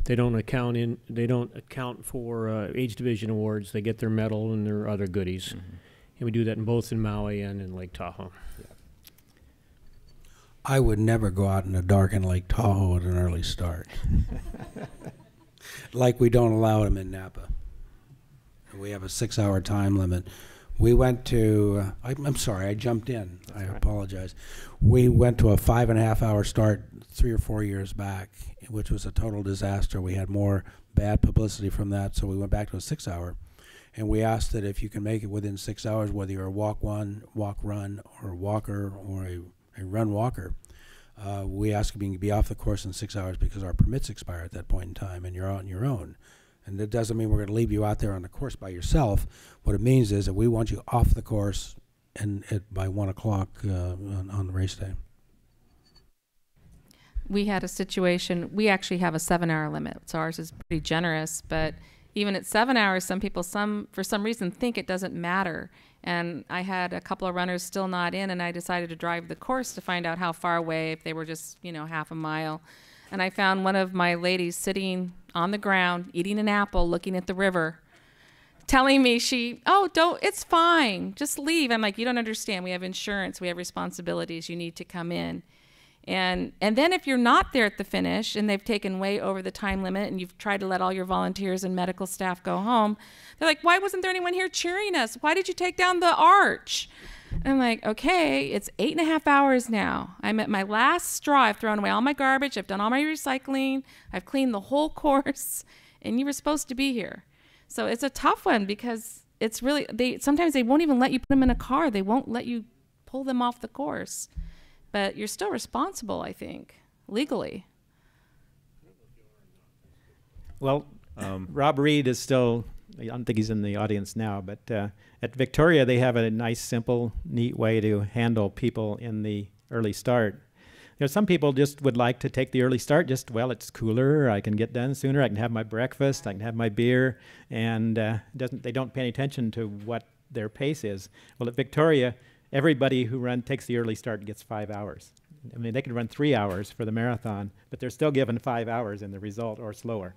They don't account for age division awards. They get their medal and their other goodies. Mm-hmm. And we do that both in Maui and in Lake Tahoe. Yeah. I would never go out in the dark in Lake Tahoe at an early start. Like we don't allow them in Napa. We have a 6-hour time limit. We went to, I'm sorry, I jumped in. That's I apologize. We went to a 5.5-hour start 3 or 4 years back, which was a total disaster. We had more bad publicity from that, so we went back to a 6-hour. And we asked that if you can make it within 6 hours, whether you're a walk-run, walk-run, or a walker, or a run-walker, we ask you to be off the course in 6 hours because our permits expire at that point in time, and you're on your own. And that doesn't mean we're going to leave you out there on the course by yourself. What it means is that we want you off the course and by 1 o'clock on the race day. We had a situation, we actually have a 7-hour limit, so ours is pretty generous, but even at 7 hours, some people, for some reason, think it doesn't matter. And I had a couple of runners still not in, and I decided to drive the course to find out how far away, if they were just, half a mile. And I found one of my ladies sitting on the ground, eating an apple, looking at the river, telling me it's fine, just leave. I'm like, you don't understand. We have insurance. We have responsibilities. You need to come in. And then if you're not there at the finish and they've taken way over the time limit and you've tried to let all your volunteers and medical staff go home, they're like, why wasn't there anyone here cheering us? Why did you take down the arch? And I'm like, okay, it's 8.5 hours now. I'm at my last straw. I've thrown away all my garbage. I've done all my recycling. I've cleaned the whole course, and you were supposed to be here. So it's a tough one because it's really, sometimes they won't even let you put them in a car. They won't let you pull them off the course. But you're still responsible, I think, legally. Well, Rob Reed is still, I don't think he's in the audience now, but at Victoria they have a nice, simple, neat way to handle people in the early start. Some people just would like to take the early start, it's cooler, I can get done sooner, I can have my breakfast, I can have my beer, and they don't pay any attention to what their pace is. Well, at Victoria, everybody who takes the early start gets 5 hours. I mean, they could run 3 hours for the marathon, but they're still given 5 hours in the result or slower.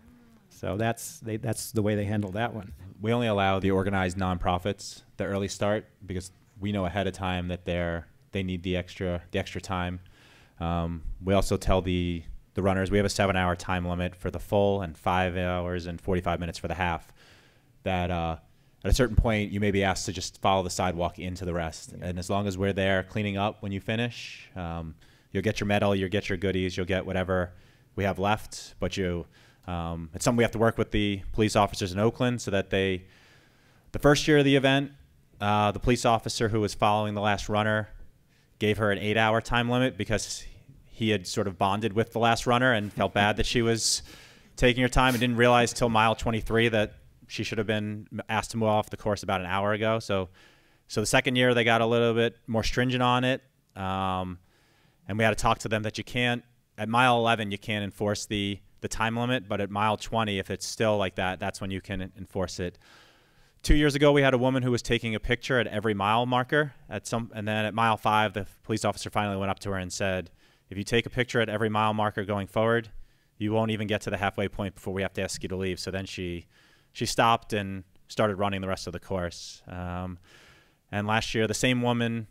So that's the way they handle that one. We only allow the organized nonprofits the early start because we know ahead of time that they need the extra time. We also tell the runners we have a 7-hour time limit for the full and 5 hours and 45 minutes for the half. That at a certain point you may be asked to just follow the sidewalk into the rest, and as long as we're there cleaning up when you finish, you'll get your medal, you'll get your goodies, you'll get whatever we have left. But it's something we have to work with the police officers in Oakland so that the first year of the event, the police officer who was following the last runner gave her an 8-hour time limit because he had sort of bonded with the last runner and felt bad that she was taking her time and didn't realize till mile 23 that she should have been asked to move off the course about an hour ago. So the second year they got a little bit more stringent on it, and we had to talk to them that you can't, at mile 11 you can't enforce the time limit, but at mile 20, if it's still like that, that's when you can enforce it. 2 years ago, we had a woman who was taking a picture at every mile marker and then at mile 5, the police officer finally went up to her and said, if you take a picture at every mile marker going forward, you won't even get to the halfway point before we have to ask you to leave. So then she stopped and started running the rest of the course. And last year, the same woman,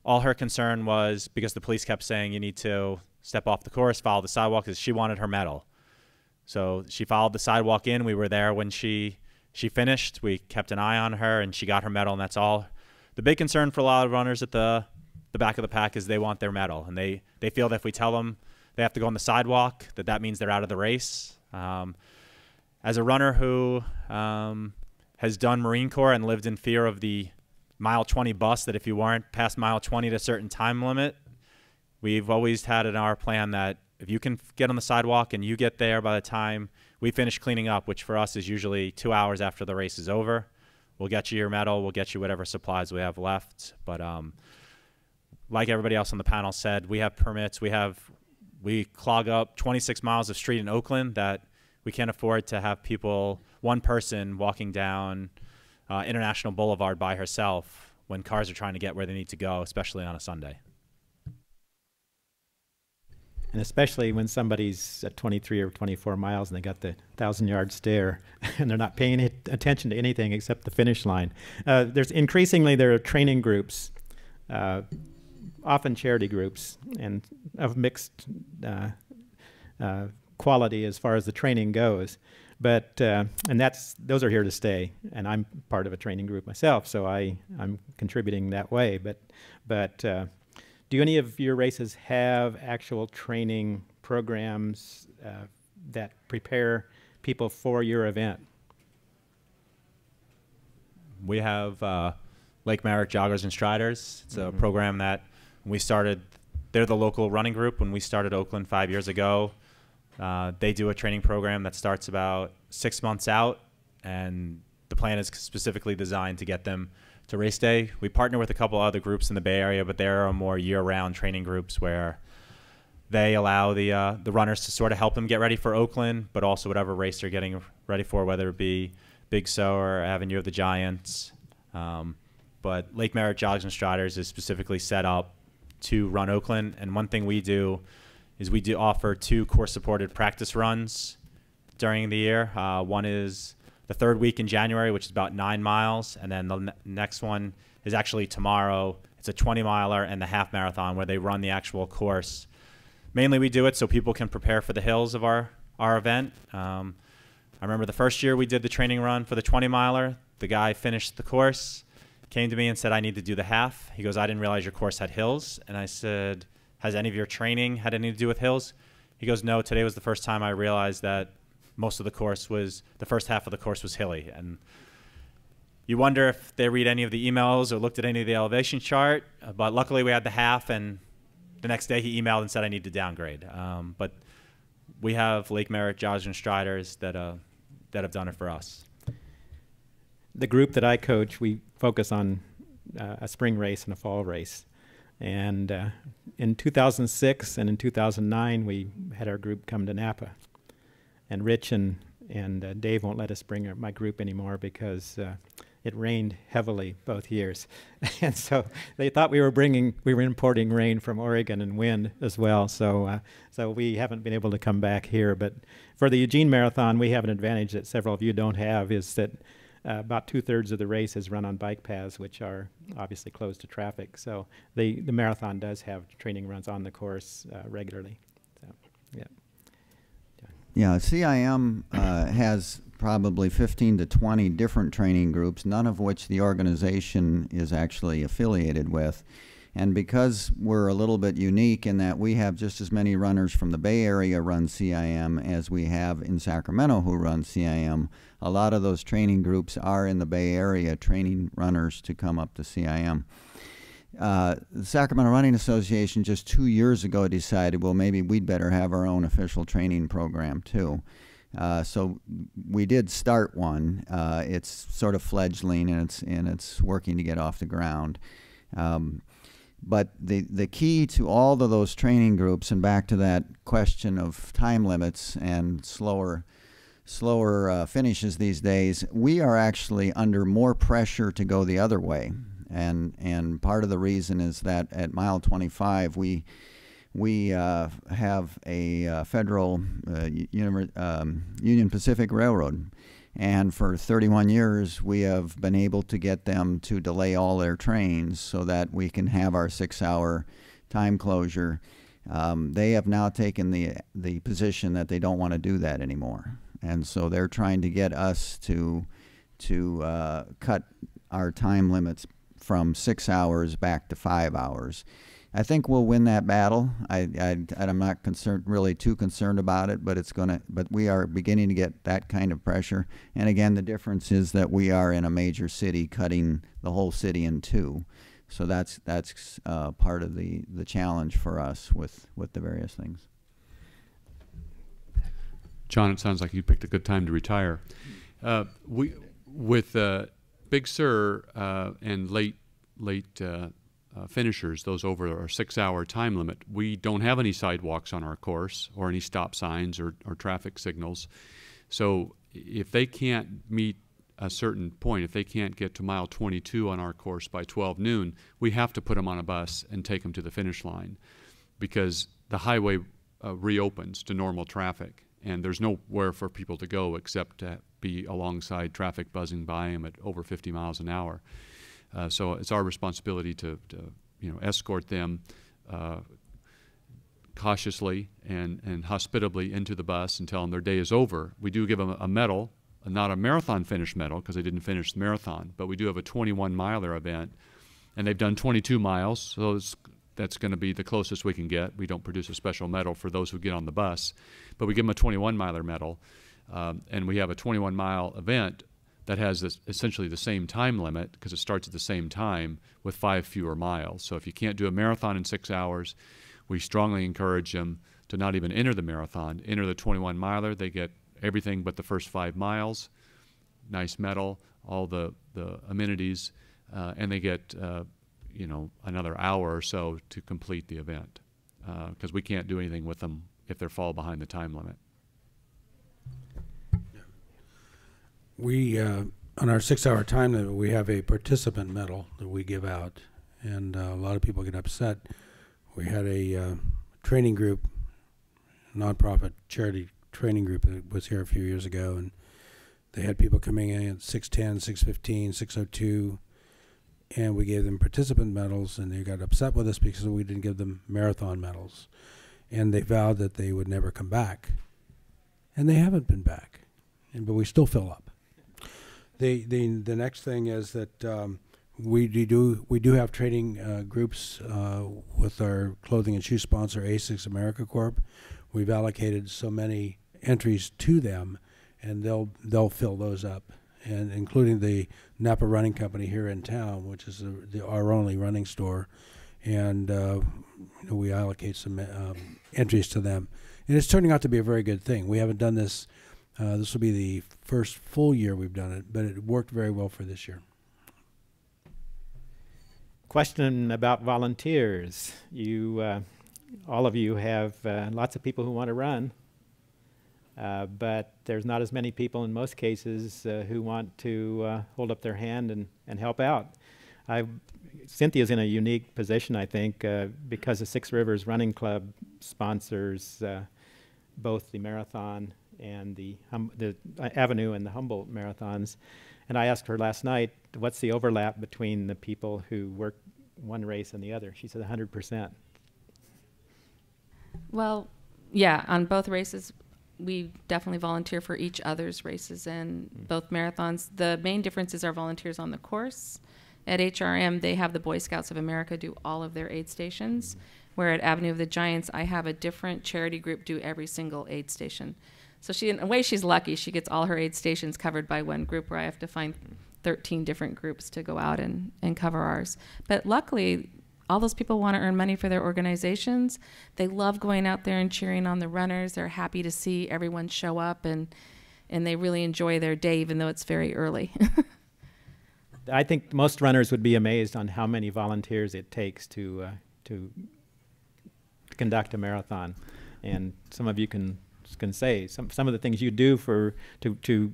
all her concern was, because the police kept saying you need to step off the course, follow the sidewalk, is she wanted her medal. So she followed the sidewalk in. We were there when she finished. We kept an eye on her, and she got her medal, and that's all. The big concern for a lot of runners at the back of the pack is they want their medal, and they feel that if we tell them they have to go on the sidewalk, that means they're out of the race. As a runner who has done Marine Corps and lived in fear of the mile 20 bus, that if you weren't past mile 20 at a certain time limit, we've always had in our plan that if you can get on the sidewalk and you get there by the time we finish cleaning up, which for us is usually 2 hours after the race is over, we'll get you your medal, we'll get you whatever supplies we have left. But like everybody else on the panel said, we have permits. We clog up 26 miles of street in Oakland that we can't afford to have one person walking down International Boulevard by herself when cars are trying to get where they need to go, especially on a Sunday. And especially when somebody's at 23 or 24 miles and they got the 1,000-yard stare and they're not paying attention to anything except the finish line. Increasingly there are training groups, often charity groups, and of mixed quality as far as the training goes. But and those are here to stay. And I'm part of a training group myself, so I'm contributing that way. But do any of your races have actual training programs that prepare people for your event? We have Lake Merritt Joggers and Striders. It's a program that we started. They're the local running group. When we started Oakland 5 years ago, they do a training program that starts about 6 months out, and the plan is specifically designed to get them to race day. We partner with a couple other groups in the Bay Area, but there are more year-round training groups where they allow the runners to sort of help them get ready for Oakland, but also whatever race they're getting ready for, whether it be Big So or Avenue of the Giants. But Lake Merritt Joggers and Striders is specifically set up to run Oakland, and one thing we do is we do offer 2 course-supported practice runs during the year. One is the 3rd week in January, which is about 9 miles, and then the next one is actually tomorrow. It's a 20-miler and the half marathon where they run the actual course. Mainly we do it so people can prepare for the hills of our event. I remember the first year we did the training run for the 20-miler. The guy finished the course, came to me and said, I need to do the half. He goes, I didn't realize your course had hills. And I said, has any of your training had anything to do with hills? He goes, no, today was the first time I realized that most of the course was, the first half of the course was hilly. And you wonder if they read any of the emails or looked at any of the elevation chart. But luckily we had the half, and the next day he emailed and said I need to downgrade. But we have Lake Merritt Joggers and Striders that have done it for us. The group that I coach, we focus on a spring race and a fall race. And in 2006 and in 2009, we had our group come to Napa. And Rich and Dave won't let us bring my group anymore because it rained heavily both years. And so they thought we were importing rain from Oregon and wind as well. So we haven't been able to come back here. But for the Eugene Marathon, we have an advantage that several of you don't have, is that about 2/3 of the race is run on bike paths, which are obviously closed to traffic. So the marathon does have training runs on the course regularly. So, yeah. Yeah, CIM has probably 15 to 20 different training groups, none of which the organization is actually affiliated with. And because we're a little bit unique in that we have just as many runners from the Bay Area run CIM as we have in Sacramento who run CIM, a lot of those training groups are in the Bay Area training runners to come up to CIM. The Sacramento Running Association just 2 years ago decided, well, maybe we'd better have our own official training program too. So we did start one. It's sort of fledgling, and it's working to get off the ground. But the key to all of those training groups, and back to that question of time limits and slower finishes these days, we are actually under more pressure to go the other way. And part of the reason is that at mile 25, we have a federal Union Pacific Railroad, and for 31 years we have been able to get them to delay all their trains so that we can have our 6-hour time closure. They have now taken the position that they don't want to do that anymore, and so they're trying to get us to cut our time limits from 6 hours back to 5 hours. I think we'll win that battle. I'm not really too concerned about it, but we are beginning to get that kind of pressure. And again, the difference is that we are in a major city, cutting the whole city in two. So that's part of the challenge for us with the various things. John, it sounds like you picked a good time to retire. With Big Sur and late finishers, those over our 6-hour time limit, we don't have any sidewalks on our course or any stop signs or traffic signals. So if they can't meet a certain point, if they can't get to mile 22 on our course by 12 noon, we have to put them on a bus and take them to the finish line, because the highway reopens to normal traffic, and there's nowhere for people to go except to be alongside traffic buzzing by them at over 50 miles an hour. So it's our responsibility to escort them cautiously and hospitably into the bus and tell them their day is over. We do give them a medal, not a marathon finish medal because they didn't finish the marathon, but we do have a 21-miler event, and they've done 22 miles, so that's going to be the closest we can get. We don't produce a special medal for those who get on the bus, but we give them a 21-miler medal, and we have a 21-mile event that has essentially the same time limit because it starts at the same time with 5 fewer miles. So if you can't do a marathon in 6 hours, we strongly encourage them to not even enter the marathon. Enter the 21-miler. They get everything but the first 5 miles, nice medal, all the amenities, and they get another hour or so to complete the event because we can't do anything with them if they fall behind the time limit. We, on our 6-hour time limit, we have a participant medal that we give out, and a lot of people get upset. We had a training group, nonprofit charity training group that was here a few years ago, and they had people coming in at 6:10, 6:15, 6:02, and we gave them participant medals, and they got upset with us because we didn't give them marathon medals, and they vowed that they would never come back, and they haven't been back, but we still fill up. The next thing is that we do have training groups with our clothing and shoe sponsor ASICS America Corp. We've allocated so many entries to them, and they'll fill those up, and including the Napa Running Company here in town, which is our only running store, and we allocate some entries to them, and it's turning out to be a very good thing. We haven't done this. This will be the first full year we've done it, but it worked very well for this year. Question about volunteers. All of you have lots of people who want to run, but there's not as many people in most cases who want to hold up their hand and help out. Cynthia's in a unique position, I think, because the Six Rivers Running Club sponsors both the marathon and the Avenue and the Humboldt marathons. And I asked her last night, what's the overlap between the people who work one race and the other? She said 100%. Well, yeah, on both races, we definitely volunteer for each other's races and both marathons. The main difference is our volunteers on the course. At HRM, they have the Boy Scouts of America do all of their aid stations, where at Avenue of the Giants, I have a different charity group do every single aid station. So in a way, she's lucky. She gets all her aid stations covered by one group, where I have to find 13 different groups to go out and cover ours. But luckily, all those people want to earn money for their organizations. They love going out there and cheering on the runners. They're happy to see everyone show up, and they really enjoy their day, even though it's very early. I think most runners would be amazed on how many volunteers it takes to conduct a marathon, and some of you can say some of the things you do to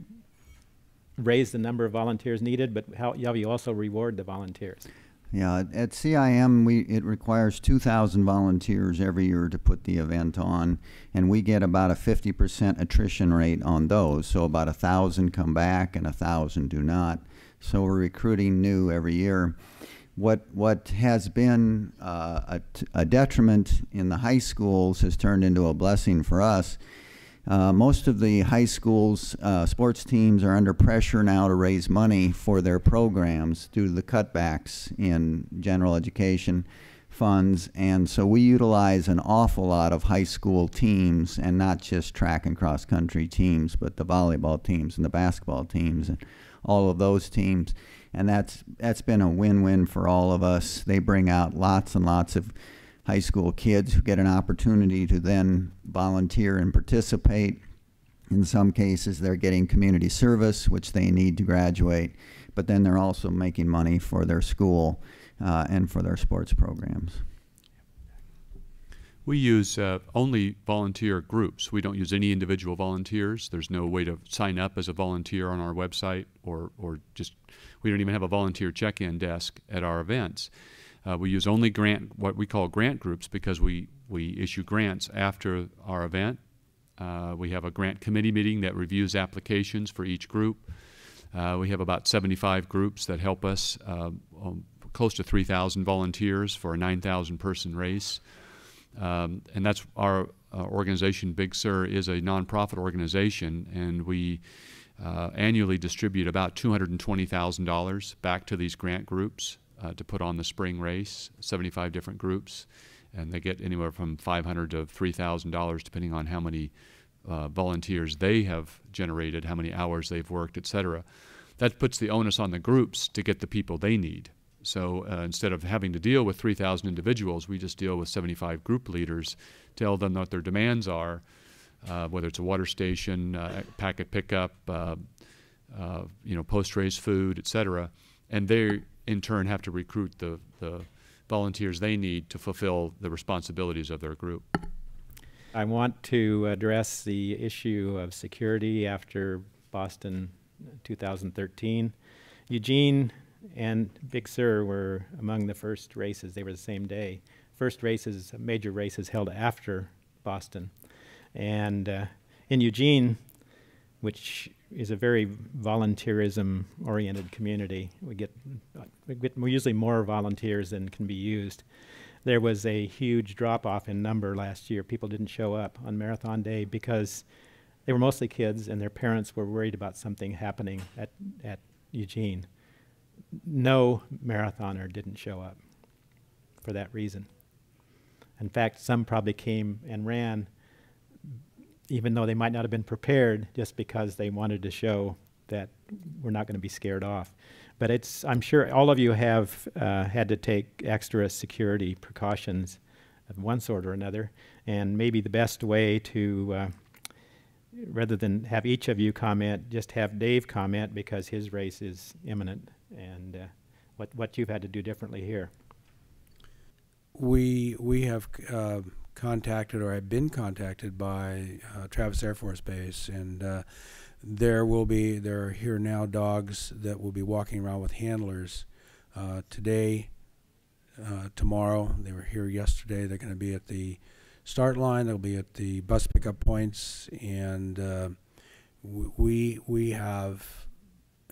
raise the number of volunteers needed, but how you also reward the volunteers. Yeah, at CIM, it requires 2,000 volunteers every year to put the event on, and we get about a 50% attrition rate on those. So about 1,000 come back and 1,000 do not. So we're recruiting new every year. What has been a detriment in the high schools has turned into a blessing for us. Most of the high schools' sports teams are under pressure now to raise money for their programs due to the cutbacks in general education funds, and so we utilize an awful lot of high school teams, and not just track and cross country teams, but the volleyball teams and the basketball teams and all of those teams, and that's been a win-win for all of us. They bring out lots and lots of high school kids who get an opportunity to then volunteer and participate. In some cases, they're getting community service, which they need to graduate, but then they're also making money for their school and for their sports programs. We use only volunteer groups. We don't use any individual volunteers. There's no way to sign up as a volunteer on our website, or just, we don't even have a volunteer check-in desk at our events. We use only what we call grant groups, because we issue grants after our event. We have a grant committee meeting that reviews applications for each group. We have about 75 groups that help us, close to 3,000 volunteers for a 9,000 person race. And that's our organization. Big Sur is a nonprofit organization, and we annually distribute about $220,000 back to these grant groups to put on the spring race, 75 different groups, and they get anywhere from $500 to $3,000 depending on how many volunteers they have generated, how many hours they've worked, etc. That puts the onus on the groups to get the people they need. So instead of having to deal with 3,000 individuals, we just deal with 75 group leaders, tell them what their demands are, whether it's a water station, packet pickup, post-race food, etc. And they, in turn, have to recruit the volunteers they need to fulfill the responsibilities of their group. I want to address the issue of security after Boston 2013. Eugene and Big Sur were among the first races. They were the same day. First races, major races held after Boston. And in Eugene, which is a very volunteerism-oriented community, we get usually more volunteers than can be used. There was a huge drop-off in number last year. People didn't show up on Marathon Day because they were mostly kids, and their parents were worried about something happening at Eugene. No marathoner didn't show up for that reason. In fact, some probably came and ran even though they might not have been prepared, just because they wanted to show that we're not going to be scared off. But I'm sure all of you have had to take extra security precautions of one sort or another, and maybe the best way to, rather than have each of you comment, just have Dave comment, because his race is imminent, and what you've had to do differently here. We have contacted, or have been contacted by Travis Air Force Base, and there are here now dogs that will be walking around with handlers today, tomorrow. They were here yesterday. They're going to be at the start line. They'll be at the bus pickup points, and we have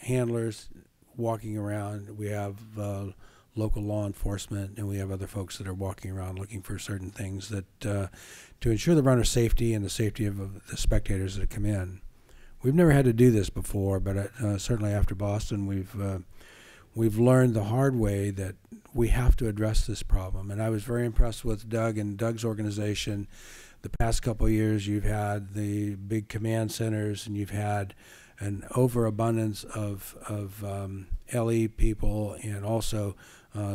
handlers walking around. We have local law enforcement, and we have other folks that are walking around looking for certain things that to ensure the runner safety and the safety of the spectators that come in. We've never had to do this before, but certainly after Boston, we've learned the hard way that we have to address this problem. And I was very impressed with Doug and Doug's organization. The past couple of years, you've had the big command centers, and you've had an overabundance of LE people, and also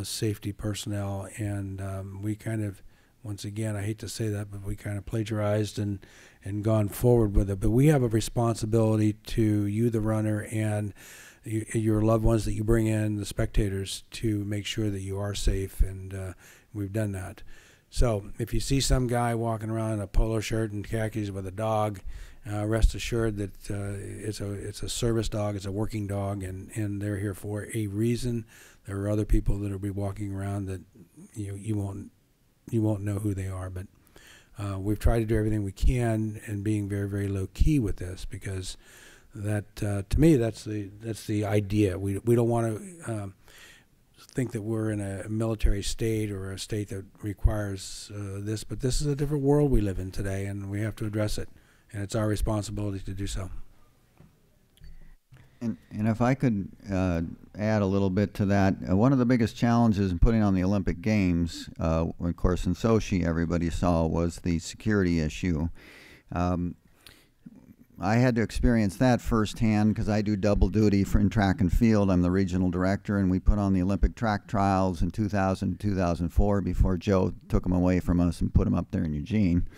safety personnel, and we kind of, once again, I hate to say that, but we kind of plagiarized and gone forward with it. But we have a responsibility to you, the runner, and your loved ones that you bring in, the spectators, to make sure that you are safe, and we've done that. So if you see some guy walking around in a polo shirt and khakis with a dog, rest assured that it's a service dog, it's a working dog, and they're here for a reason. There are other people that will be walking around that you won't know who they are, but we've tried to do everything we can and being very, very low key with this, because that to me that's the idea. We don't want to think that we're in a military state or a state that requires this, but this is a different world we live in today, and we have to address it, and it's our responsibility to do so. And if I could add a little bit to that, one of the biggest challenges in putting on the Olympic Games, of course in Sochi everybody saw, was the security issue. I had to experience that firsthand because I do double duty in track and field. I'm the regional director, and we put on the Olympic track trials in 2000 2004 before Joe took them away from us and put them up there in Eugene.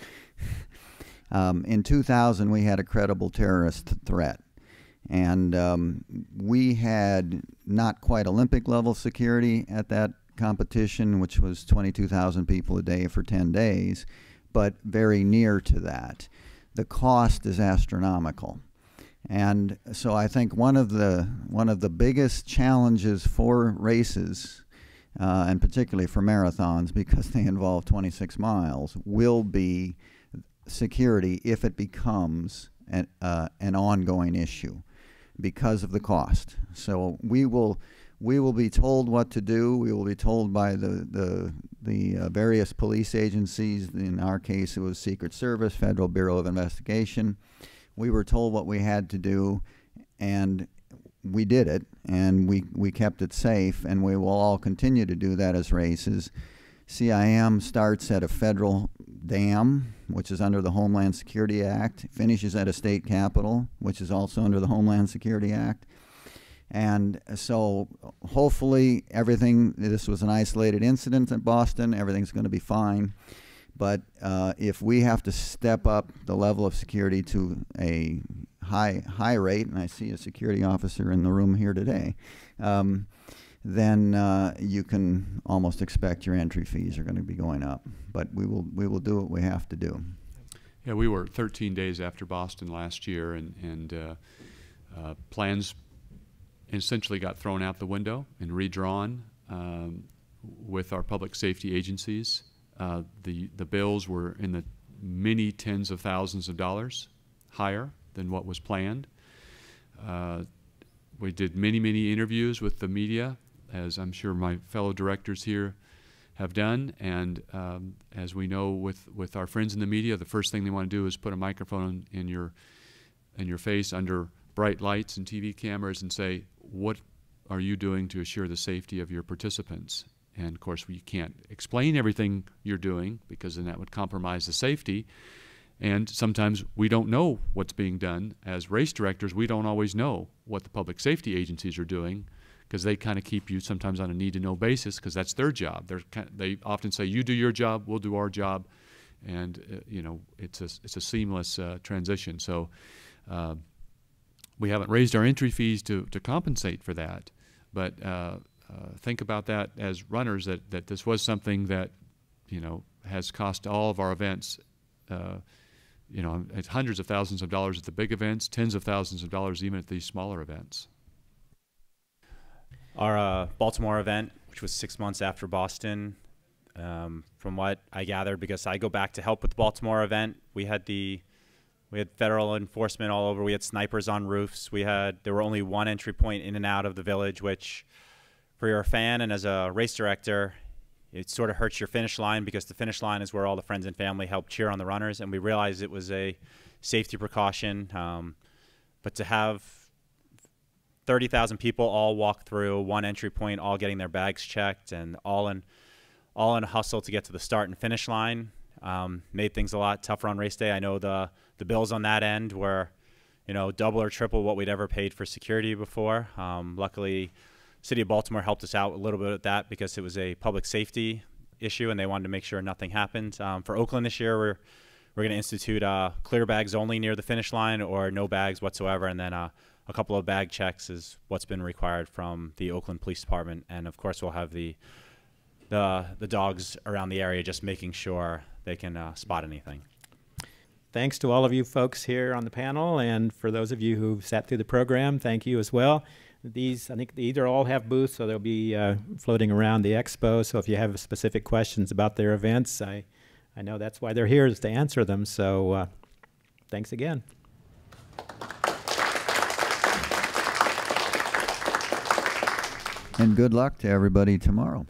In 2000, we had a credible terrorist threat. And we had not quite Olympic level security at that competition, which was 22,000 people a day for 10 days, but very near to that. The cost is astronomical. And so I think one of the biggest challenges for races, and particularly for marathons because they involve 26 miles, will be security if it becomes an ongoing issue, because of the cost. So we will be told what to do. We will be told by the various police agencies. In our case, it was Secret Service, Federal Bureau of Investigation. We were told what we had to do, and we did it, and we kept it safe, and we will all continue to do that as races. CIM starts at a federal dam, which is under the Homeland Security Act, finishes at a state capitol, which is also under the Homeland Security Act. And so hopefully this was an isolated incident in Boston, everything's going to be fine. But if we have to step up the level of security to a high rate, and I see a security officer in the room here today, then you can almost expect your entry fees are going to be going up. But we will do what we have to do. Yeah, we were 13 days after Boston last year, and plans essentially got thrown out the window and redrawn with our public safety agencies. The bills were in the many tens of thousands of dollars higher than what was planned. We did many interviews with the media, as I'm sure my fellow directors here have done, and as we know with our friends in the media, the first thing they want to do is put a microphone in your face under bright lights and TV cameras and say, what are you doing to assure the safety of your participants? And of course you can't explain everything you're doing, because then that would compromise the safety, and sometimes we don't know what's being done. As race directors, we don't always know what the public safety agencies are doing, because they kind of keep you sometimes on a need-to-know basis, because that's their job. They often say, you do your job, we'll do our job, and you know, it's a seamless transition. So we haven't raised our entry fees to compensate for that, but think about that as runners, that this was something that, you know, has cost all of our events, you know, it's hundreds of thousands of dollars at the big events, tens of thousands of dollars even at these smaller events. Our Baltimore event, which was 6 months after Boston, from what I gathered, because I go back to help with the Baltimore event, we had federal enforcement all over. We had snipers on roofs. There were only one entry point in and out of the village, which for your fan and as a race director, it sort of hurts your finish line, because the finish line is where all the friends and family help cheer on the runners, and we realized it was a safety precaution. But to have 30,000 people all walk through one entry point, all getting their bags checked, and all in a hustle to get to the start and finish line, made things a lot tougher on race day. I know the bills on that end were, you know, double or triple what we'd ever paid for security before. Luckily, City of Baltimore helped us out a little bit with that because it was a public safety issue and they wanted to make sure nothing happened. For Oakland this year, we're going to institute clear bags only near the finish line or no bags whatsoever, and then a couple of bag checks is what's been required from the Oakland Police Department. And of course, we'll have the dogs around the area just making sure they can spot anything. Thanks to all of you folks here on the panel, and for those of you who sat through the program, thank you as well. These, I think, either all have booths, so they'll be floating around the expo. So if you have specific questions about their events, I know that's why they're here, is to answer them. So thanks again. And good luck to everybody tomorrow.